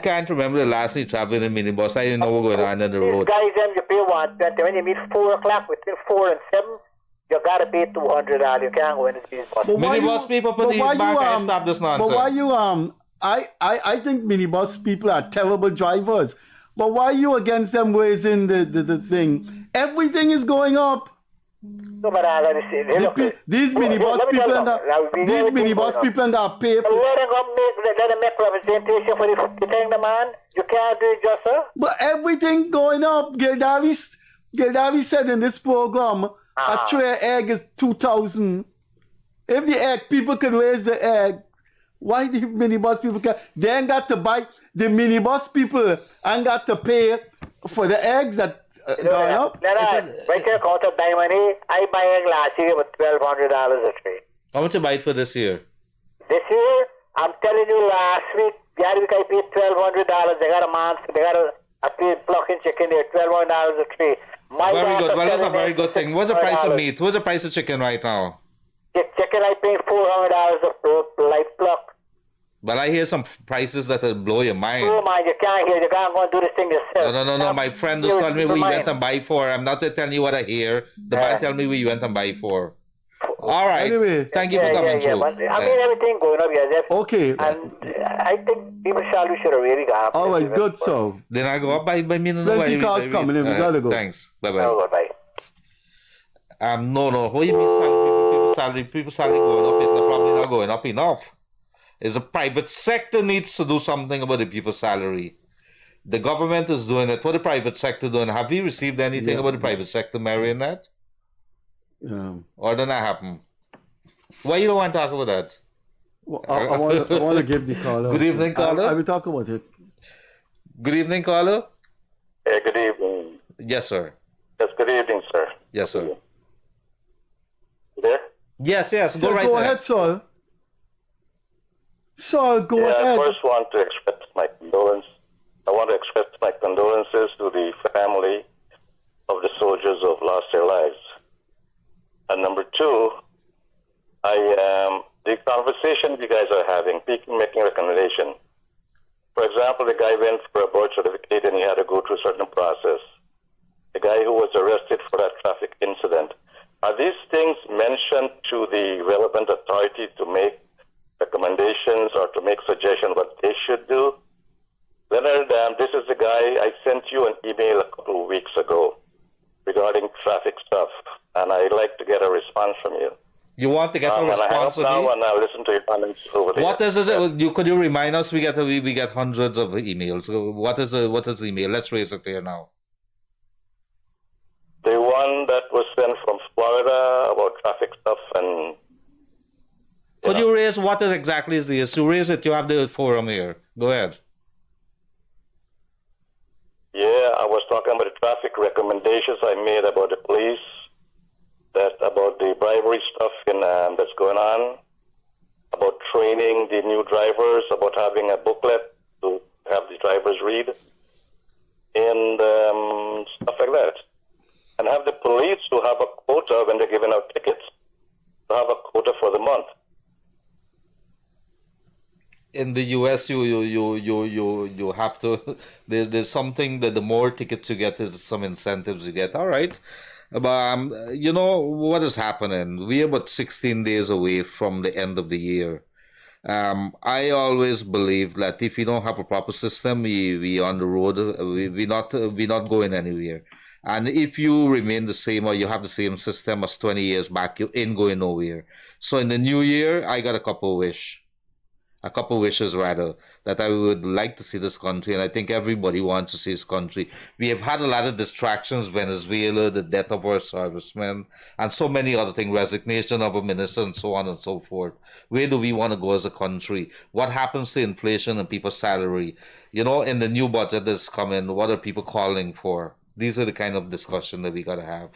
can't remember the last time he traveled in a minibus. I didn't know what was going on the road. Guys, you pay what? When you meet 4 o'clock, between 4 and 7, you gotta pay $200. You can't go in this bus. Minibus people put these back and stop this nonsense. But why you I think minibus people are terrible drivers. But why are you against them raising the thing? Everything is going up. No, but these minibus people and that pay for. Let them make representation for the thing, the man. You can't do it just, sir. But everything going up. Gildarie said in this program, a tray of egg is 2,000. If the egg people can raise the egg, why the minibus people can? They ain't got to buy. The minibus people ain't got to pay for the eggs that going up. Right here, counter diamond. I buy egg last year with $1,200 a tray. How much you buy it for this year? This year, I'm telling you, last week, the other week I paid $1,200. They got a man, they got a plucking chicken there, $1,200 a tray. Very good. Well, that's a very good thing. What's the price of meat? What's the price of chicken right now? Chicken, I pay $400 a light pluck. But I hear some prices that will blow your mind. Oh, man, you can't hear. You can't go and do this thing yourself. No. My friend was telling me what you went and buy for. I'm not telling you what I hear. The man tell me what you went and buy for. All right. Anyway, thank you for coming through. But, I mean, everything going up here. Okay. And I think people should have really gone up. All right, good, so. Then I go up by me. Plenty calls coming in. We gotta go. Thanks. Bye-bye. Oh, bye. No. What do you mean people salary going up? It's probably not going up enough. Is the private sector needs to do something about the people's salary. The government is doing it. What the private sector doing? Have you received anything about the private sector, Mary, in that? Or did that happen? Why you don't want to talk about that? Well, I want to give the caller. Good evening, caller. I will talk about it. Good evening, caller. Hey, good evening. Yes, sir. Yes, good evening, sir. Yes, sir. You there? Yes. So go right go ahead. ahead, Saul. Saul, go ahead. I first want to express my condolence. I want to express my condolences to the family of the soldiers who have lost their lives. And number two, the conversation you guys are having, people making recommendation. For example, the guy went for a birth certificate and he had to go through a certain process. The guy who was arrested for that traffic incident. Are these things mentioned to the relevant authority to make recommendations or to make suggestions what they should do? Leonard, this is the guy, I sent you an email a couple of weeks ago regarding traffic stuff, and I'd like to get a response from you. You want to get a response from me? Now and I'll listen to your comments over there. What is it? Could you remind us? We get hundreds of emails. So what is the email? Let's raise it here now. one that was sent from Florida about traffic stuff and. Could you raise what is exactly is the issue? Raise it. You have the forum here. Go ahead. Yeah, I was talking about the traffic recommendations I made about the police, about the bribery stuff that's going on, about training the new drivers, about having a booklet to have the drivers read, and stuff like that. And have the police to have a quota when they're giving out tickets, to have a quota for the month. In the US, you have to. There's something that the more tickets you get, there's some incentives you get. All right, but you know what is happening? We're about 16 days away from the end of the year. I always believe that if you don't have a proper system, we on the road. We not going anywhere. And if you remain the same or you have the same system as 20 years back, you ain't going nowhere. So in the new year, I got a couple wishes rather, that I would like to see this country, and I think everybody wants to see this country. We have had a lot of distractions, Venezuela, the death of our servicemen, and so many other things, resignation of a minister, and so on and so forth. Where do we want to go as a country? What happens to inflation and people's salary? You know, in the new budget that's coming, what are people calling for? These are the kind of discussion that we got to have.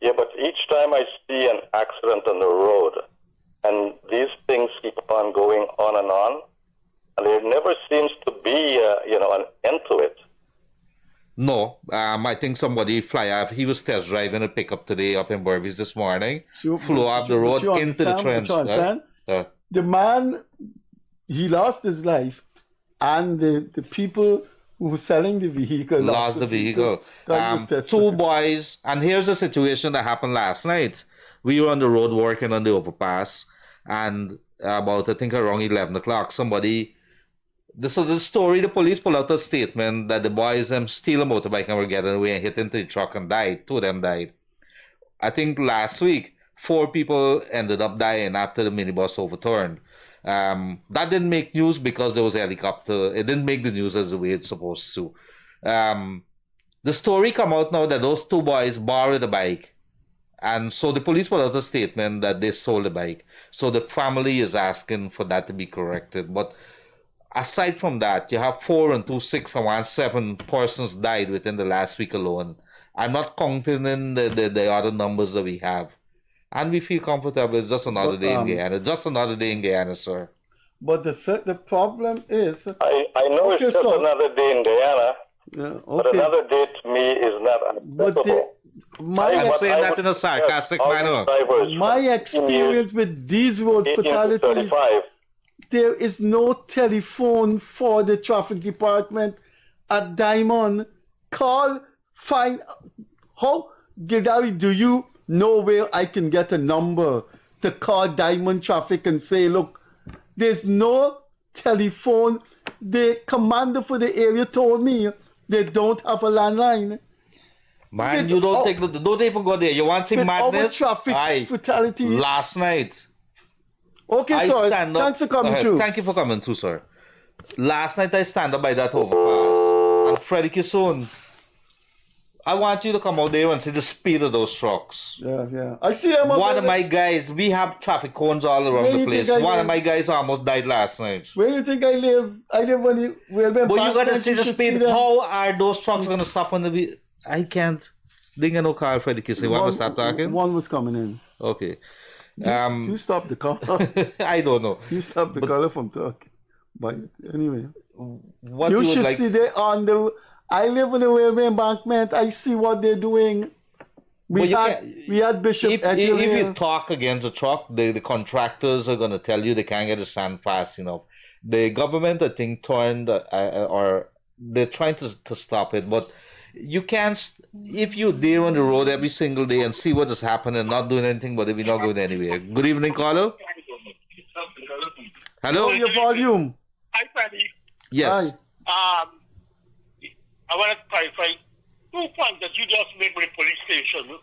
Yeah, but each time I see an accident on the road, and these things keep on going on, and there never seems to be, an end to it. No, I think somebody he was test driving a pickup today up in Berbice this morning, flew off the road into the trench. The man, he lost his life, and the people who were selling the vehicle lost the vehicle. Two boys, and here's the situation that happened last night. We were on the road working on the overpass, and about, I think, around 11 o'clock, this is the story, the police pulled out a statement that the boys steal a motorbike and were getting away and hit into the truck and died. 2 of them died. I think last week, 4 people ended up dying after the minibus overturned. That didn't make news because there was a helicopter. It didn't make the news as the way it's supposed to. The story come out now that those 2 boys borrowed the bike. And so the police put out a statement that they stole the bike. So the family is asking for that to be corrected. But aside from that, you have 4 and 2, 6 and 1, 7 persons died within the last week alone. I'm not counting in the other numbers that we have. And we feel comfortable. It's just another day in Guyana. Just another day in Guyana, sir. But the problem is... I know it's just another day in Guyana. Yeah, but another day to me is not acceptable. I'm saying that in a sarcastic manner. My experience with these road fatalities, there is no telephone for the traffic department at Diamond. Call, find. How, Gildarie, do you know where I can get a number to call Diamond Traffic and say, look, there's no telephone. The commander for the area told me they don't have a landline. Man, you don't even go there. You want some madness? Traffic fatalities. Last night. Okay, sorry. Thanks for coming through. Thank you for coming through, sir. Last night I stand up by that overpass, and Freddie Kissoon, I want you to come out there and see the speed of those trucks. Yeah. I see them. One of my guys, we have traffic cones all around the place. One of my guys almost died last night. Where do you think I live? I live when you... But you gotta see the speed. How are those trucks gonna stop on the... I can't. Didn't get no car, Freddie Kissoon. You want to stop talking? One was coming in. Okay. You stopped the car. I don't know. You stopped the car from talking. But anyway. What you should see they on the... I live on the railway embankment. I see what they're doing. We had Bishop if you talk against the truck, the contractors are going to tell you they can't get the sand fast enough. The government, I think, turned or they're trying to stop it. But you can't, if you're there on the road every single day and see what is happening and not doing anything, but if you're not going anywhere. Good evening, caller. Hello? Your volume. Hi, Freddie. Yes. Hi. I want to clarify 2 points that you just made with the police station,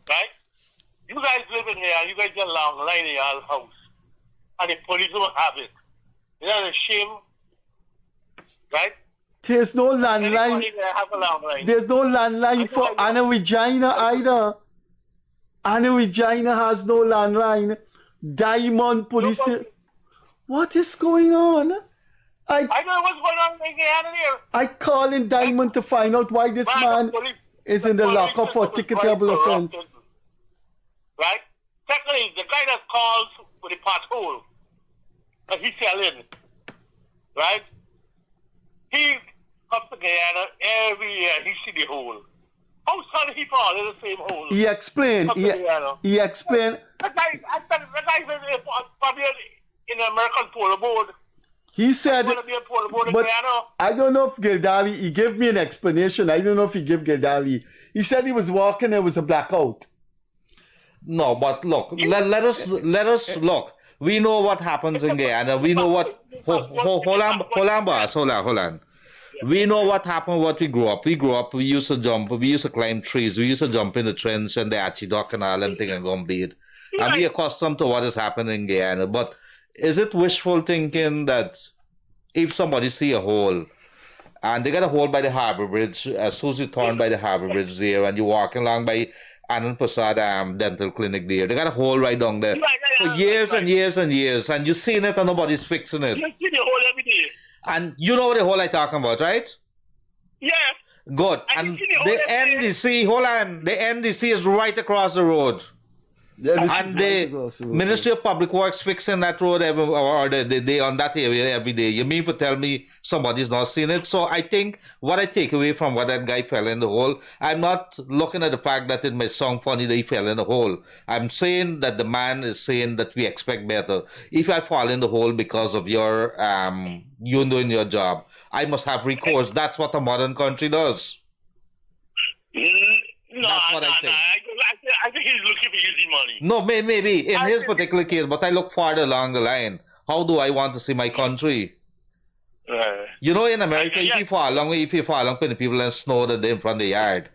right? You guys live in here, you guys get along line in your house, and the police don't have it. Is that a shame? Right? There's no Anybody landline. there have a long line. There's no landline for Anna Regina either. Anna Regina has no landline. Diamond Police Station. What is going on? I don't know what's going on in here. I call in Diamond to find out why this man is in the lockup for ticketable offense. Right? Secondly, the guy that calls for the pothole that he's selling, right? He comes to Guyana every year. He see the hole. How did he fall in the same hole? He explained. He explained. The guy probably in the American Polo Board. He said, want to be a polo board in but Guyana. I don't know if Gildarie, he gave me an explanation. I don't know if he gave Gildarie. He said he was walking, there was a blackout. No, but look, let us look. We know what happens in Guyana. We know what. Hold on, boss. Hold on. We know what happened. What we grew up. We used to jump. We used to climb trees. We used to jump in the trench and the Archidok and all them thing and go and beat. And we accustomed to what is happening in Guyana. But is it wishful thinking that if somebody see a hole and they got a hole by the Harbor Bridge, as soon as you turn by the Harbor Bridge there and you're walking along by Anand Prasad Dental Clinic there, they got a hole right down there for years and years and years, and you've seen it and nobody's fixing it. You see the hole every day. And you know the hole I'm talking about, right? Yeah. Good. And the NDC, hold on, the NDC is right across the road. And the Ministry of Public Works fixing that road they on that area every day. You mean to tell me somebody's not seen it? So I think what I take away from what that guy fell in the hole, I'm not looking at the fact that it may sound funny that he fell in the hole. I'm saying that the man is saying that we expect better. If I fall in the hole because of your you doing your job, I must have recourse. That's what a modern country does. That's what I think. I think he's looking for easy money. No, maybe in his particular case, but I look farther along the line. How do I want to see my country? You know, in America, if you fall along with the people and snow that they in front of the yard,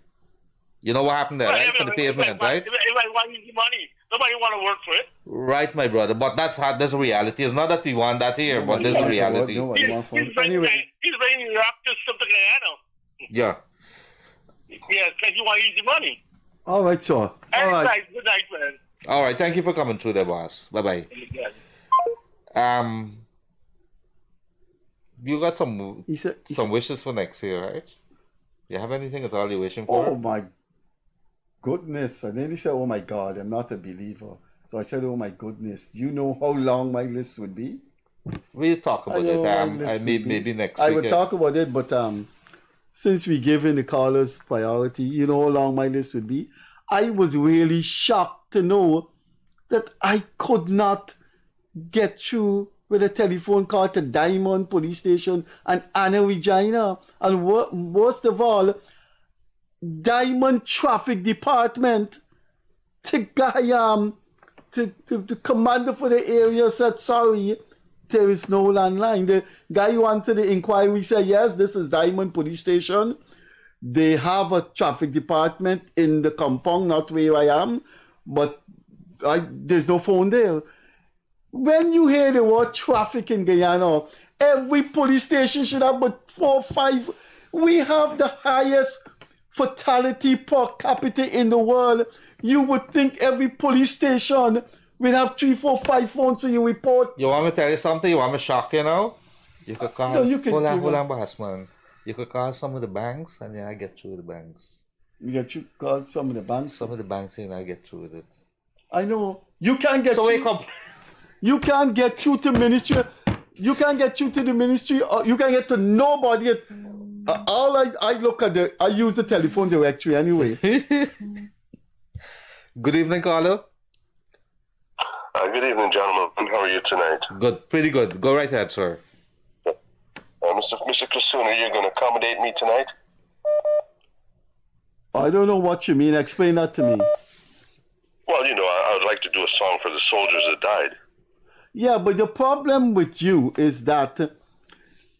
you know what happened there, right? For the pavement, right? Everybody want easy money. Nobody want to work for it. Right, my brother. But that's hard. There's a reality. It's not that we want that here, but there's a reality. He's bringing rock system to Guyana. Yeah. Yeah, because you want easy money. All right, sir. All right. Good night, man. All right. Thank you for coming through there, boss. Bye-bye. You got some wishes for next year, right? You have anything at all you're wishing for? Oh, my goodness. And then he said, oh, my God, I'm not a believer. So I said, oh, my goodness. Do you know how long my list would be? We'll talk about it. Maybe next week. I would talk about it, but since we given the callers priority, you know how long my list would be? I was really shocked to know that I could not get through with a telephone call to Diamond Police Station and Anna Regina. And worst of all, Diamond Traffic Department, the guy, the commander for the area said, sorry, there is no landline. The guy who answered the inquiry said, yes, this is Diamond Police Station. They have a traffic department in the compound, not where I am, but there's no phone there. When you hear the word traffic in Guyana, every police station should have but 4 or 5. We have the highest fatality per capita in the world. You would think every police station will have 3, 4, 5 phones so you report. You want me to tell you something? You want me to shock you now? You could call. No, you can. Hold on, boss man. You could call some of the banks, and I get through the banks. You get to call some of the banks. Some of the banks, and I get through with it. I know you can't get. So wake up. You can't get through to ministry. You can't get through to the ministry. Or you can't get to nobody. All I look at I use the telephone directory anyway. Good evening, caller. Good evening, gentlemen. How are you tonight? Good, pretty good. Go right ahead, sir. Mr. Kissoon, are you going to accommodate me tonight? I don't know what you mean. Explain that to me. Well, you know, I would like to do a song for the soldiers that died. Yeah, but the problem with you is that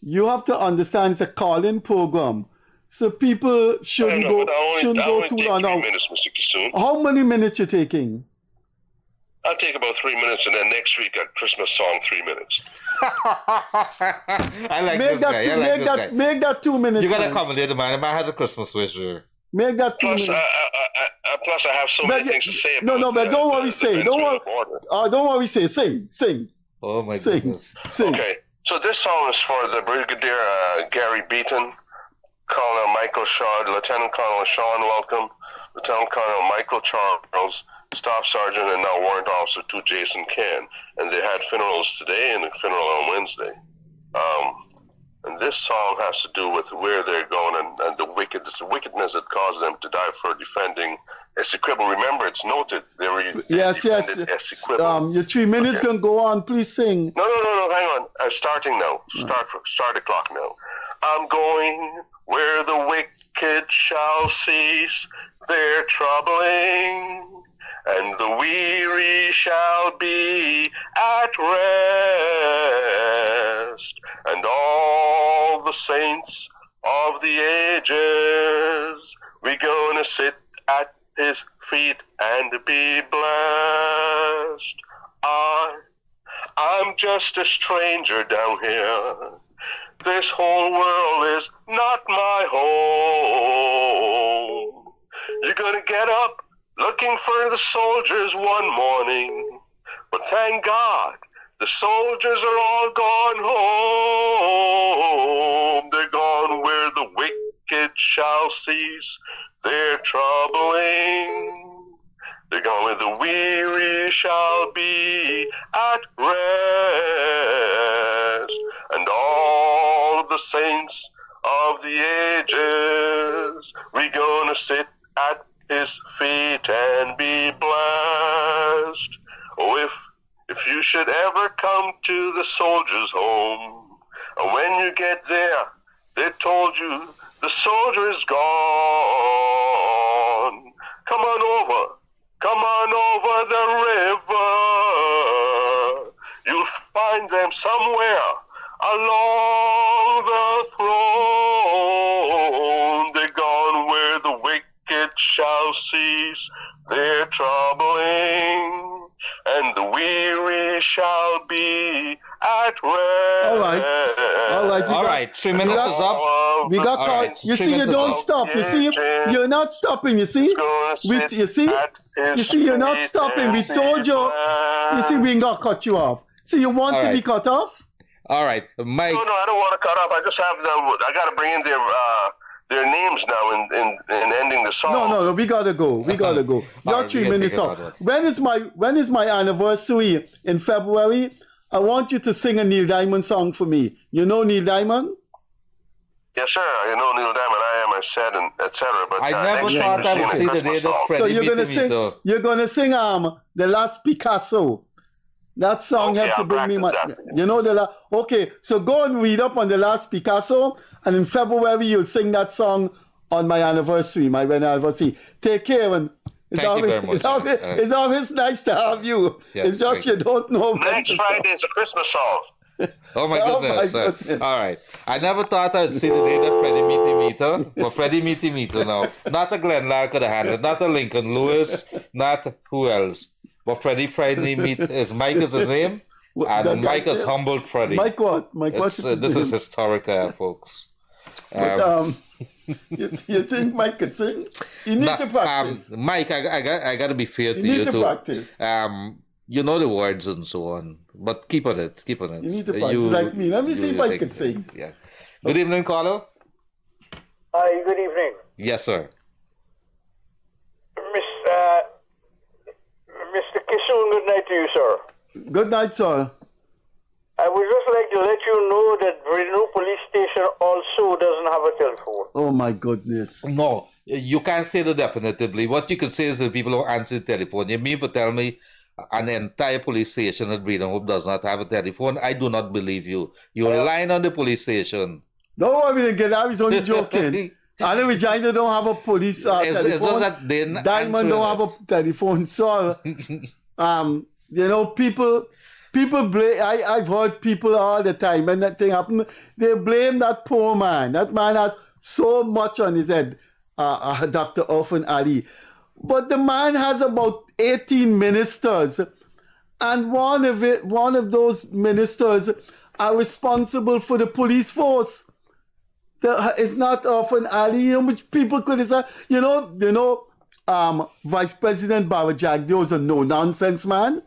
you have to understand it's a call-in program. So people shouldn't go too long. Minutes, Mr. Kissoon. How many minutes you taking? I'll take about 3 minutes, and then next week a Christmas song, 3 minutes. I like this guy. I like this guy. Make that 2 minutes. You gotta man. accommodate the man. The man has a Christmas wish. Make that 2 Plus, minutes. plus, I have so many things to say. No, but don't worry, say. Don't worry, say. Sing. Oh my goodness. Sing. Okay, so this song is for the Brigadier Gary Beaton, Colonel Michael Shaw, Lieutenant Colonel Sean Welcome, Lieutenant Colonel Michael Charles, Staff Sergeant and now Warrant Officer to Jason Ken. And they had funerals today and a funeral on Wednesday. And this song has to do with where they're going and the wickedness that caused them to die for defending Essequibo. Remember, it's noted they were Yes. Essequibo. Your 3 minutes can go on. Please sing. No, hang on. I'm starting now. Start the clock now. I'm going where the wicked shall cease their troubling, and the weary shall be at rest, and all the saints of the ages, we gonna sit at his feet and be blessed. I'm just a stranger down here. This whole world is not my home. You're gonna get up looking for the soldiers one morning, but thank God the soldiers are all gone home. They're gone where the wicked shall cease their troubling. They're gone where the weary shall be at rest, and all the saints of the ages, we gonna sit at his feet and be blessed. Oh, if you should ever come to the soldiers' home, and when you get there, they told you the soldier is gone. Come on over the river. You'll find them somewhere along the throne. They're gone where the wicked shall cease their troubling, and the weary shall be at rest. All right. 3 minutes is up. We got caught. Right. You see, you don't stop. You see, you're not stopping. You see, you see, you're not stopping. We told you. You see, we ain't got cut you off. So you want to be cut off? All right, Mike. No, I don't want to cut off. I just have them. I got to bring in their names now in ending the song. No. We gotta go. Your 3 minutes up. When is my anniversary in February? I want you to sing a Neil Diamond song for me. You know Neil Diamond? Yes, sir. You know Neil Diamond. I am, I said, and etc. But I never thought I would see the day that Freddie. So you're gonna sing The Last Picasso. That song have to bring me my. You know okay. So go and read up on The Last Picasso, and in February you'll sing that song on my anniversary, my wedding anniversary. Take care and. It's always nice to have you. Yes, it's just you don't know. Next Friday is a Christmas song. Oh my goodness. All right. I never thought I'd see the day that Freddie Meter. But Freddie Meter now. Not a Glenn Lark could have handled. Not a Lincoln Lewis. Not who else. But Freddie Meet is Mike is his name. And Mike has humbled Freddie. Mike what? This is historic, folks. You think Mike could sing? You need to practice. Mike, I got to be fair to you. You need to practice. You know the words and so on, but keep on it. You need to practice like me. Let me see if I can sing. Yeah. Good evening, caller. Hi, good evening. Yes, sir. Mr. Kissoon, good night to you, sir. Good night, sir. I would just like to let you know that Brino Police Station also doesn't have a telephone. Oh my goodness. No, you can't say that definitively. What you could say is that people don't answer the telephone. You mean to tell me an entire police station at Breeden Hope does not have a telephone? I do not believe you. You're lying on the police station. Don't worry, I was only joking. And Regina don't have a police telephone. It's just that Diamond don't have a telephone. So, people blame. I've heard people all the time when that thing happened. They blame that poor man. That man has so much on his head, Dr. Orphan Ali. But the man has about 18 ministers And one of those ministers are responsible for the police force. It's not often Ali, which people criticize. Vice President Bawajagdio is a no-nonsense man.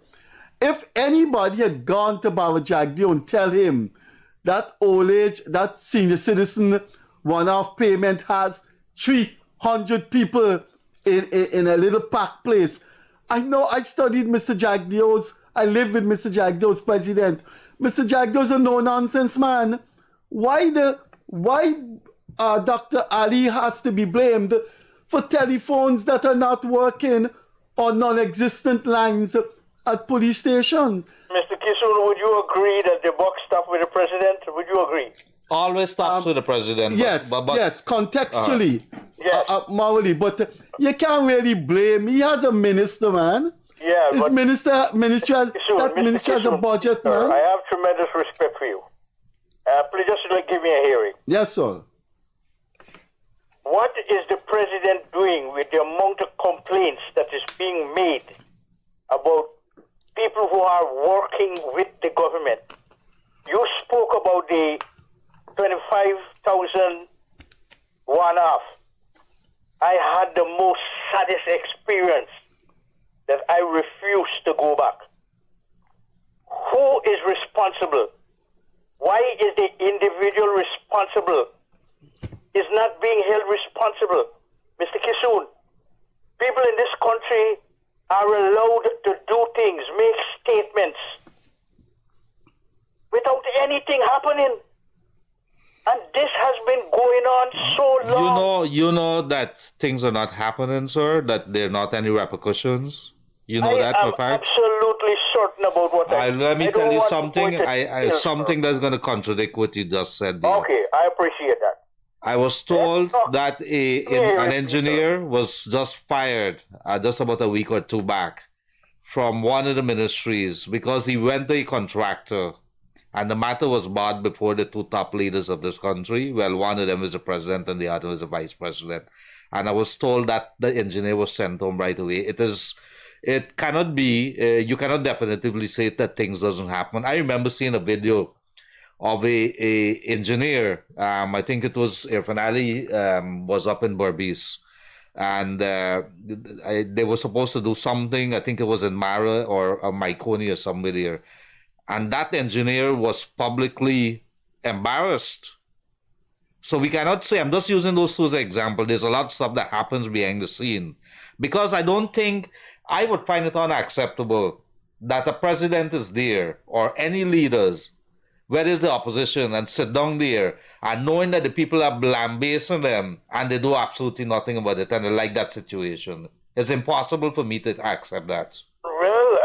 If anybody had gone to Bawajagdio and tell him that old age, that senior citizen one-off payment has 300 people in a little packed place. I know I studied Mr. Jagdio's, I lived with Mr. Jagdio's president. Mr. Jagdio's a no-nonsense man. Why Dr. Ali has to be blamed for telephones that are not working or non-existent lines at police stations? Mr. Kissoon, would you agree that the buck stopped with the president? Would you agree? Always stops with the president. Yes, contextually, yes. morally, but you can't really blame. He has a minister, man. Yeah, His but minister has a budget, sir, man. I have tremendous respect for you. Please just give me a hearing. Yes, sir. What is the president doing with the amount of complaints that is being made about people who are working with the government? You spoke about the 25,000 one-off. I had the most saddest experience that I refused to go back. Who is responsible? Why is the individual responsible? Is not being held responsible. Mr. Kissoon, people in this country are allowed to do things, make statements, without anything happening. And this has been going on so long. You know that things are not happening, sir, that there are not any repercussions. You know that for a fact? Absolutely certain about what let me tell you something. Something that's going to contradict what you just said there. Okay, I appreciate that. I was told that an engineer was just fired just about a week or two back from one of the ministries because he went to a contractor, and the matter was brought before the two top leaders of this country. Well, one of them is the president and the other is the vice president. And I was told that the engineer was sent home right away. It cannot be, you cannot definitively say that things doesn't happen. I remember seeing a video of a engineer, I think it was Irfan Ali, was up in Berbice. And they were supposed to do something, I think it was in Mara or Maikoni or somewhere there. And that engineer was publicly embarrassed. So we cannot say, I'm just using those two as an example. There's a lot of stuff that happens behind the scene. Because I don't think, I would find it unacceptable that a president is there or any leaders, where is the opposition, and sit down there and knowing that the people are lambasting them and they do absolutely nothing about it and they like that situation. It's impossible for me to accept that. Well,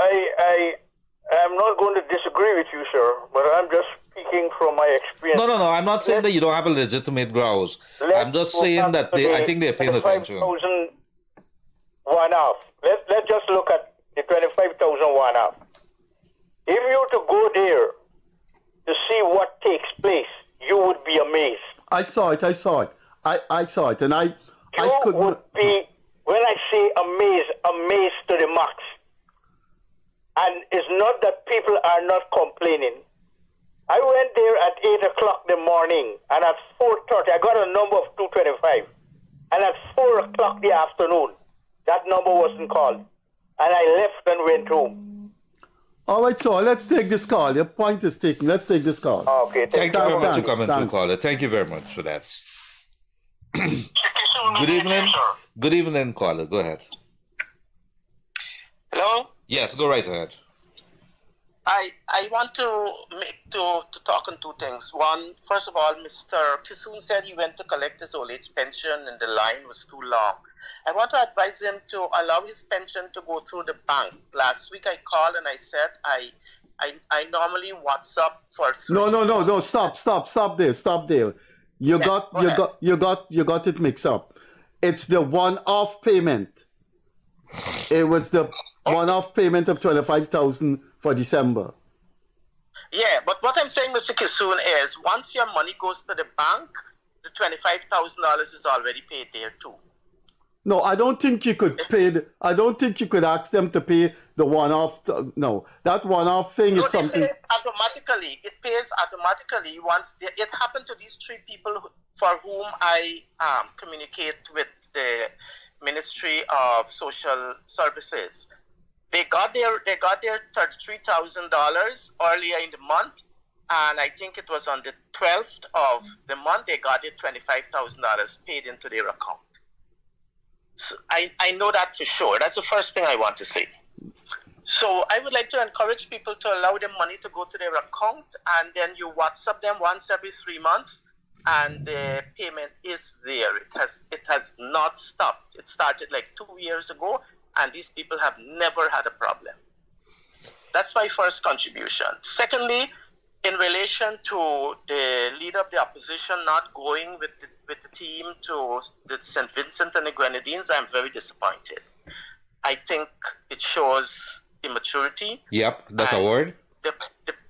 I'm not going to disagree with you, sir, but I'm just speaking from my experience. No. I'm not saying that you don't have a legitimate grounds. I'm just saying that I think they're paying attention. 25,000 one-off. Let's just look at the 25,000 one-off. If you were to go there to see what takes place, you would be amazed. I saw it. I saw it, and I could would be, when I say amazed to the max. And it's not that people are not complaining. I went there at 8 o'clock in the morning, and at 4:30, I got a number of 225. And at 4 o'clock the afternoon, that number wasn't called. And I left and went home. All right, so let's take this call. Your point is taken. Let's take this call. Okay, thank you very much for coming to call it. Thank you very much for that. Good evening. Good evening, caller. Go ahead. Hello? Yes, go right ahead. I want to talk on two things. One, first of all, Mr. Kissoon said he went to collect his old age pension and the line was too long. I want to advise him to allow his pension to go through the bank. Last week I called and I said I normally WhatsApp for No. Stop there. You got it mixed up. It's the one-off payment. It was the one-off payment of 25,000 for December. Yeah, but what I'm saying, Mr. Kissoon, is once your money goes to the bank, the $25,000 is already paid there too. No, I don't think you could pay. I don't think you could ask them to pay the one-off. No, that one-off thing No, is something. It pays automatically. It pays automatically once it happened to these three people for whom I communicate with the Ministry of Social Services. They got their $33,000 earlier in the month, and I think it was on the 12th of the month they got their $25,000 paid into their account. So I know that for sure. That's the first thing I want to say. So I would like to encourage people to allow their money to go to their account, and then you WhatsApp them once every 3 months, and the payment is there. It has not stopped. It started like 2 years ago, and these people have never had a problem. That's my first contribution. Secondly, in relation to the leader of the opposition not going with the team to the St. Vincent and the Grenadines, I'm very disappointed. I think it shows immaturity. Yep, that's a word. The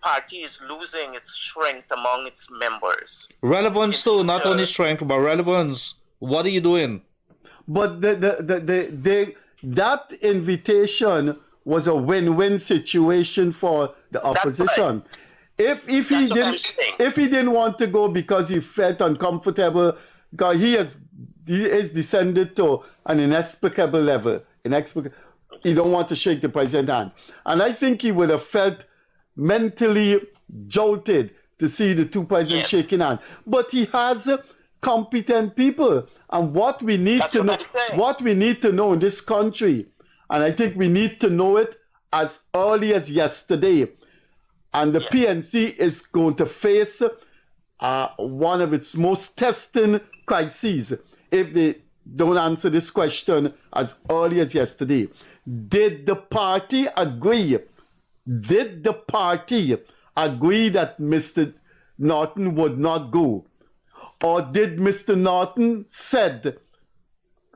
party is losing its strength among its members. Relevance too, not only strength, but relevance. What are you doing? But that invitation was a win-win situation for the opposition. If he didn't want to go because he felt uncomfortable, because he is descended to an inexplicable level. He don't want to shake the president's hand. And I think he would have felt mentally jolted to see the two presidents shaking hands. But he has competent people. And what we need to know in this country, and I think we need to know it as early as yesterday, and the PNC is going to face one of its most testing crises if they don't answer this question as early as yesterday. Did the party agree? Did the party agree that Mr. Norton would not go? Or did Mr. Norton said,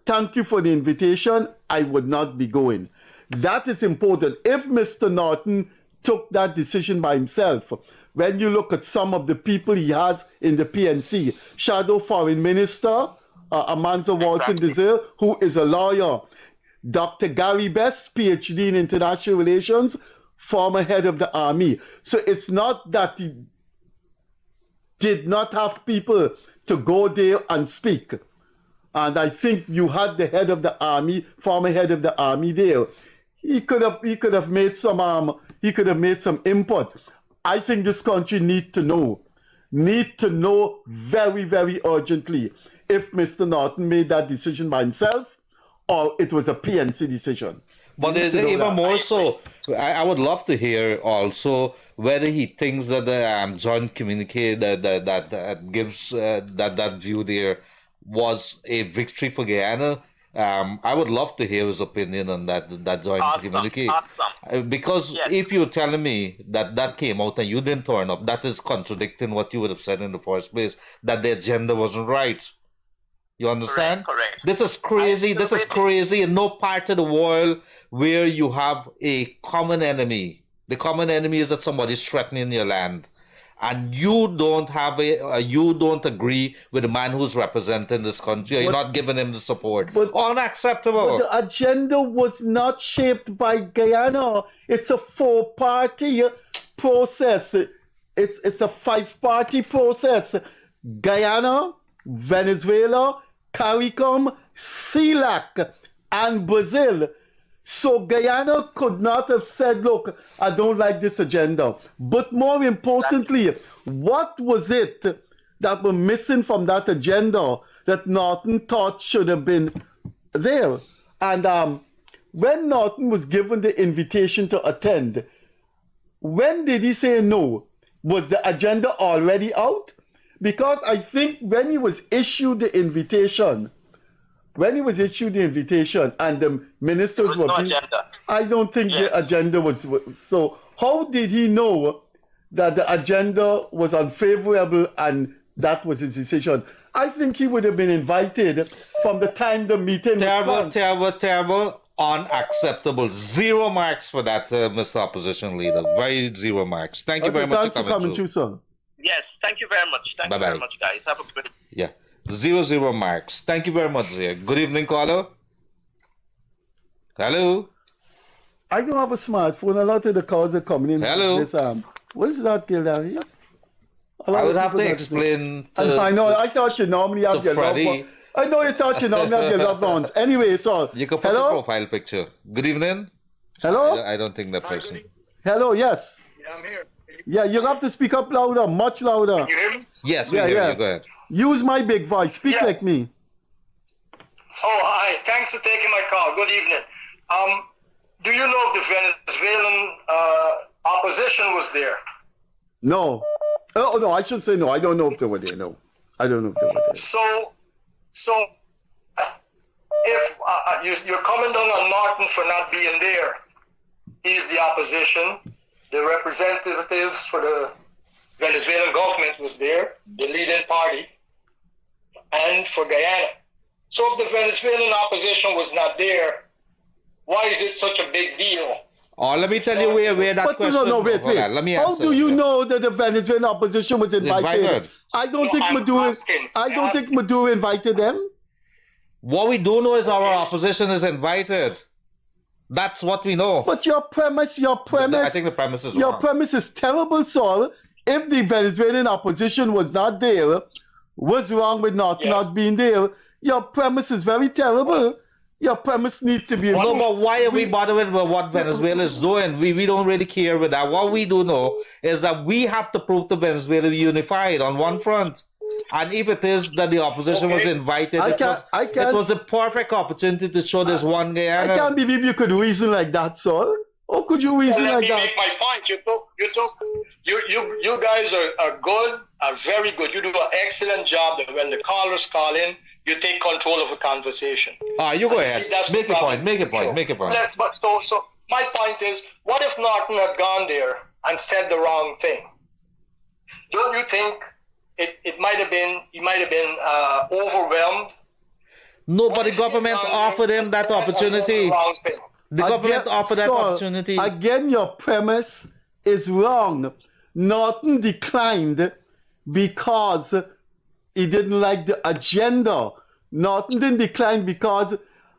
thank you for the invitation, I would not be going? That is important. If Mr. Norton took that decision by himself, when you look at some of the people he has in the PNC, Shadow Foreign Minister, Amanza Walton Desir, who is a lawyer, Dr. Gary Best, PhD in International Relations, former head of the army. So it's not that he did not have people to go there and speak. And I think you had the head of the army, former head of the army there. He could have made some input. I think this country need to know very, very urgently if Mr. Norton made that decision by himself or it was a PNC decision. But even more so, I would love to hear also whether he thinks that the joint communique that gives that view there was a victory for Guyana. I would love to hear his opinion on that joint communique. Awesome. Because if you're telling me that came out and you didn't turn up, that is contradicting what you would have said in the first place, that the agenda wasn't right. You understand? Correct. This is crazy. This is crazy. In no part of the world where you have a common enemy. The common enemy is that somebody's threatening your land, and you don't agree with the man who's representing this country. You're not giving him the support. Unacceptable. But the agenda was not shaped by Guyana. It's a 4-party process. It's a 5-party process. Guyana, Venezuela, CARICOM, CELAC, and Brazil. So Guyana could not have said, look, I don't like this agenda. But more importantly, what was it that were missing from that agenda that Norton thought should have been there? And when Norton was given the invitation to attend, when did he say no? Was the agenda already out? Because I think when he was issued the invitation, and the ministers were... agenda. I don't think the agenda was... So how did he know that the agenda was unfavorable and that was his decision? I think he would have been invited from the time the meeting was Terrible. Unacceptable. 0 marks for that, Mr. Opposition Leader. Very 0 marks. Thank you very much Thanks for coming through, sir. Yes, thank you very much. Thank you very much, guys. Have a good... Yeah, 0 marks. Thank you very much, Zia. Good evening, caller. Hello? I don't have a smartphone. A lot of the calls are coming in. Hello? This, what is that, Gildarie? I would have to explain I know. I thought you normally have your loved ones. I know you thought you normally have your loved ones. Anyway, so you can put the profile picture. Good evening. Hello? I don't think that person. Hello, yes. Yeah, I'm here. Yeah, you have to speak up louder, much louder. Can you hear me? Yes, we hear you. Go ahead. Use my big voice. Speak like me. Oh, hi. Thanks for taking my call. Good evening. Do you know if the Venezuelan opposition was there? No. Oh, no, I should say no. I don't know if they were there. No. I don't know if they were there. So if you're coming down on Martin for not being there, he's the opposition. The representatives for the Venezuelan government was there, the leading party, and for Guyana. So if the Venezuelan opposition was not there, why is it such a big deal? Oh, let me tell you where that question... No, wait. Let me answer. How do you know that the Venezuelan opposition was invited? I don't think Maduro invited them. What we do know is our opposition is invited. That's what we know. But your premise... I think the premise is Your wrong. premise is terrible, Saul. If the Venezuelan opposition was not there, what's wrong with not being there? Your premise is very terrible. Your premise needs to be... No, but why are we bothering with what Venezuela is doing? We don't really care with that. What we do know is that we have to prove to Venezuela unified on one front. And if it is that the opposition was invited, it was a perfect opportunity to show this one Guyana. I can't believe you could reason like that, Saul. How could you reason like that? Let me make my point. You guys are good, are very good. You do an excellent job that when the callers call in, you take control of the conversation. You go ahead. Make a point. So my point is, what if Norton had gone there and said the wrong thing? Don't you think he might have been overwhelmed? No, but the government offered him that opportunity. The government offered that opportunity. Again, your premise is wrong. Norton declined because he didn't like the agenda. Norton didn't decline because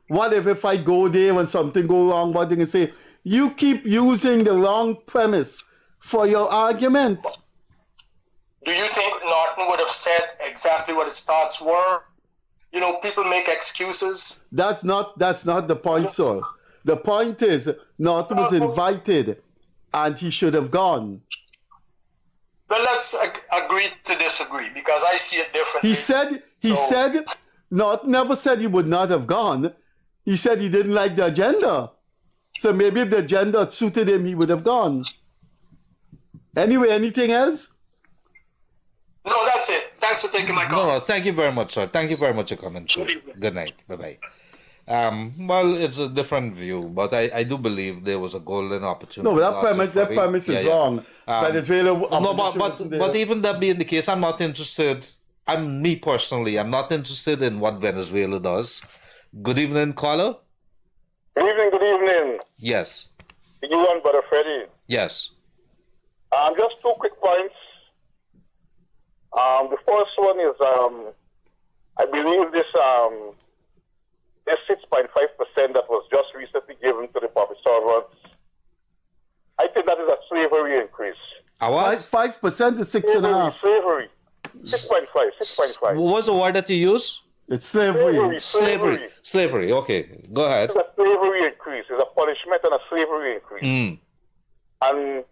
what if I go there and something go wrong, what they can say? You keep using the wrong premise for your argument. Do you think Norton would have said exactly what his thoughts were? You know, people make excuses. That's not the point, sir. The point is Norton was invited and he should have gone. Well, let's agree to disagree because I see it differently. He said, Norton never said he would not have gone. He said he didn't like the agenda. So maybe if the agenda suited him, he would have gone. Anyway, anything else? No, that's it. Thanks for taking my call. No, thank you very much, sir. Thank you very much for coming. Good night. Bye-bye. Well, it's a different view, but I do believe there was a golden opportunity. No, that premise is wrong. But even that being the case, I'm not interested. Me personally, I'm not interested in what Venezuela does. Good evening, caller. Good evening. Yes. You want Brother Freddie? Yes. Just two quick points. The first one is I believe this 6.5% that was just recently given to the public servants, I think that is a slavery increase. A what? 5% is 6.5%. Slavery. 6.5. What was the word that you use? It's slavery. Slavery. Okay, go ahead. It's a slavery increase. It's a punishment and a slavery increase. And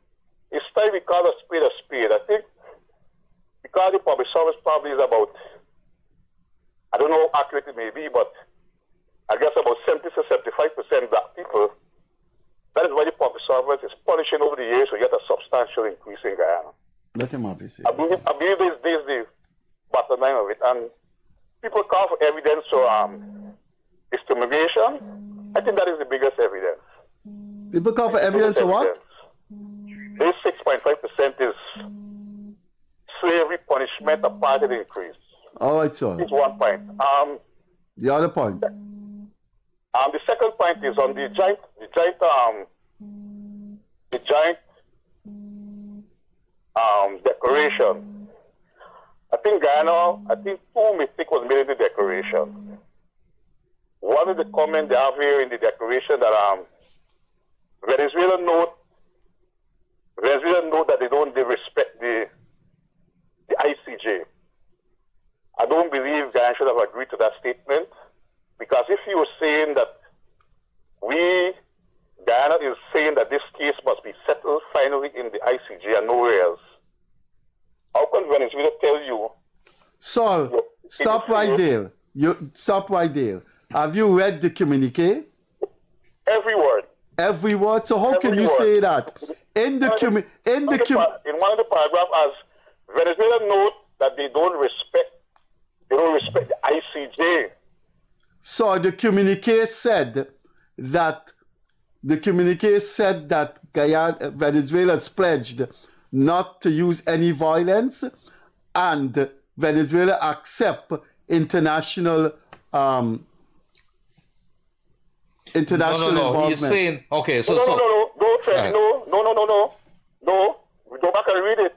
it's time we call a spade a spade. I think because the public service probably is about, I don't know how accurate it may be, but I guess about 70 to 75% black people. That is why the public service is punishing over the years to get a substantial increase in Guyana. Let him have I believe this is the bottom line of it. And people call for evidence for discrimination. I think that is the biggest evidence. People call for evidence for what? This 6.5% is slavery punishment apart of the increase. All right, sir. It's one point. The other point. The second point is on the joint declaration. I think two mistakes was made in the declaration. One of the comments they have here in the declaration that Venezuela note that they respect the ICJ. I don't believe Guyana should have agreed to that statement, because if you were saying that Guyana is saying that this case must be settled finally in the ICJ and nowhere else, how can Venezuela tell you? Saul, stop right there. Stop right there. Have you read the communique? Every word. Every word. So how can you say that? In one of the paragraphs, as Venezuela note that they don't respect the ICJ. So the communique said that Venezuela has pledged not to use any violence, and Venezuela accept international involvement. He's saying, okay, no, we go back and read it.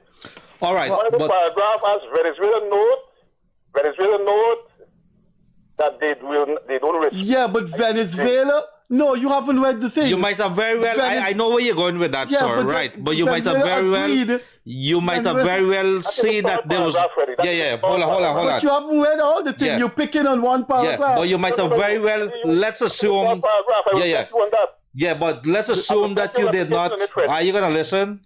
All right, one of the paragraph as Venezuela note that they don't respect. Yeah, but Venezuela. No, you haven't read the thing. You might have very well. I know where you're going with that, sir. Right, but you might have very well. You might have very well seen that there was. Yeah. Hold on. But you haven't read all the thing. You're picking on one paragraph. Yeah, but you might have very well. Let's assume. Yeah, but let's assume that you did not. Are you gonna listen?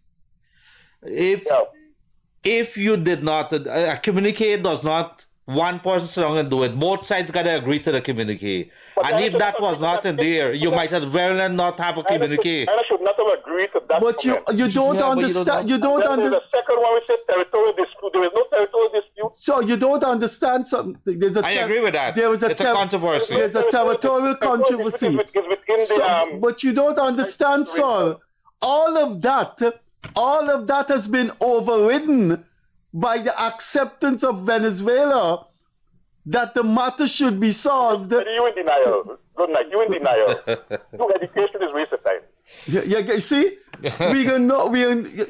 If you did not, a communique does not. One person sit down and do it. Both sides gotta agree to the communique. And if that was not in there, you might as well not have a communique. And I should not have agreed to that. But you don't understand. You don't understand. The second one we said territorial dispute. There is no territorial dispute. So you don't understand something. I agree with that. It's a controversy. There's a territorial controversy. But you don't understand, sir. All of that has been overridden by the acceptance of Venezuela that the matter should be solved. You in denial. Good night. You in denial. No, education is waste of time. You see?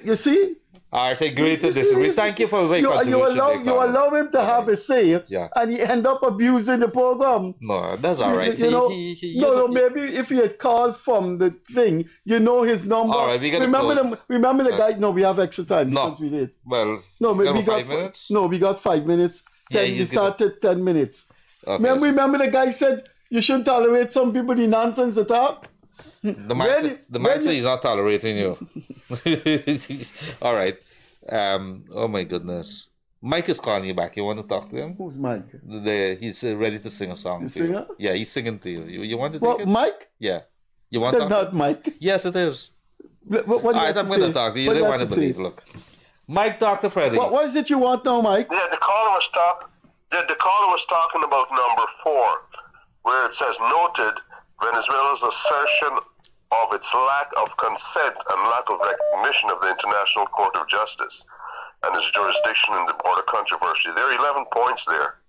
You see? I agree to disagree. Thank you for the you allow him to have a say, and he end up abusing the program. No, that's all right. Maybe if he had called from the thing, his number. All right, remember the guy. No, we have extra time because we did. Well, we got 5 minutes. No, we got 5 minutes. We started 10 minutes. Okay. Remember the guy said you shouldn't tolerate some people the nonsense they talk. The man said he's not tolerating you. All right. Oh my goodness. Mike is calling you back. You want to talk to him? Who's Mike? He's ready to sing a song. The singer? Yeah, he's singing to you. You want to take it? Mike? Yeah. You want That's not Mike. Yes, it is. All right, I'm going to talk to you. You don't want to believe. Look. Mike, talk to Freddie. What is it you want now, Mike? Yeah, the caller was talking about number 4, where it says, noted Venezuela's assertion of its lack of consent and lack of recognition of the International Court of Justice and its jurisdiction in the border controversy. There are 11 points there.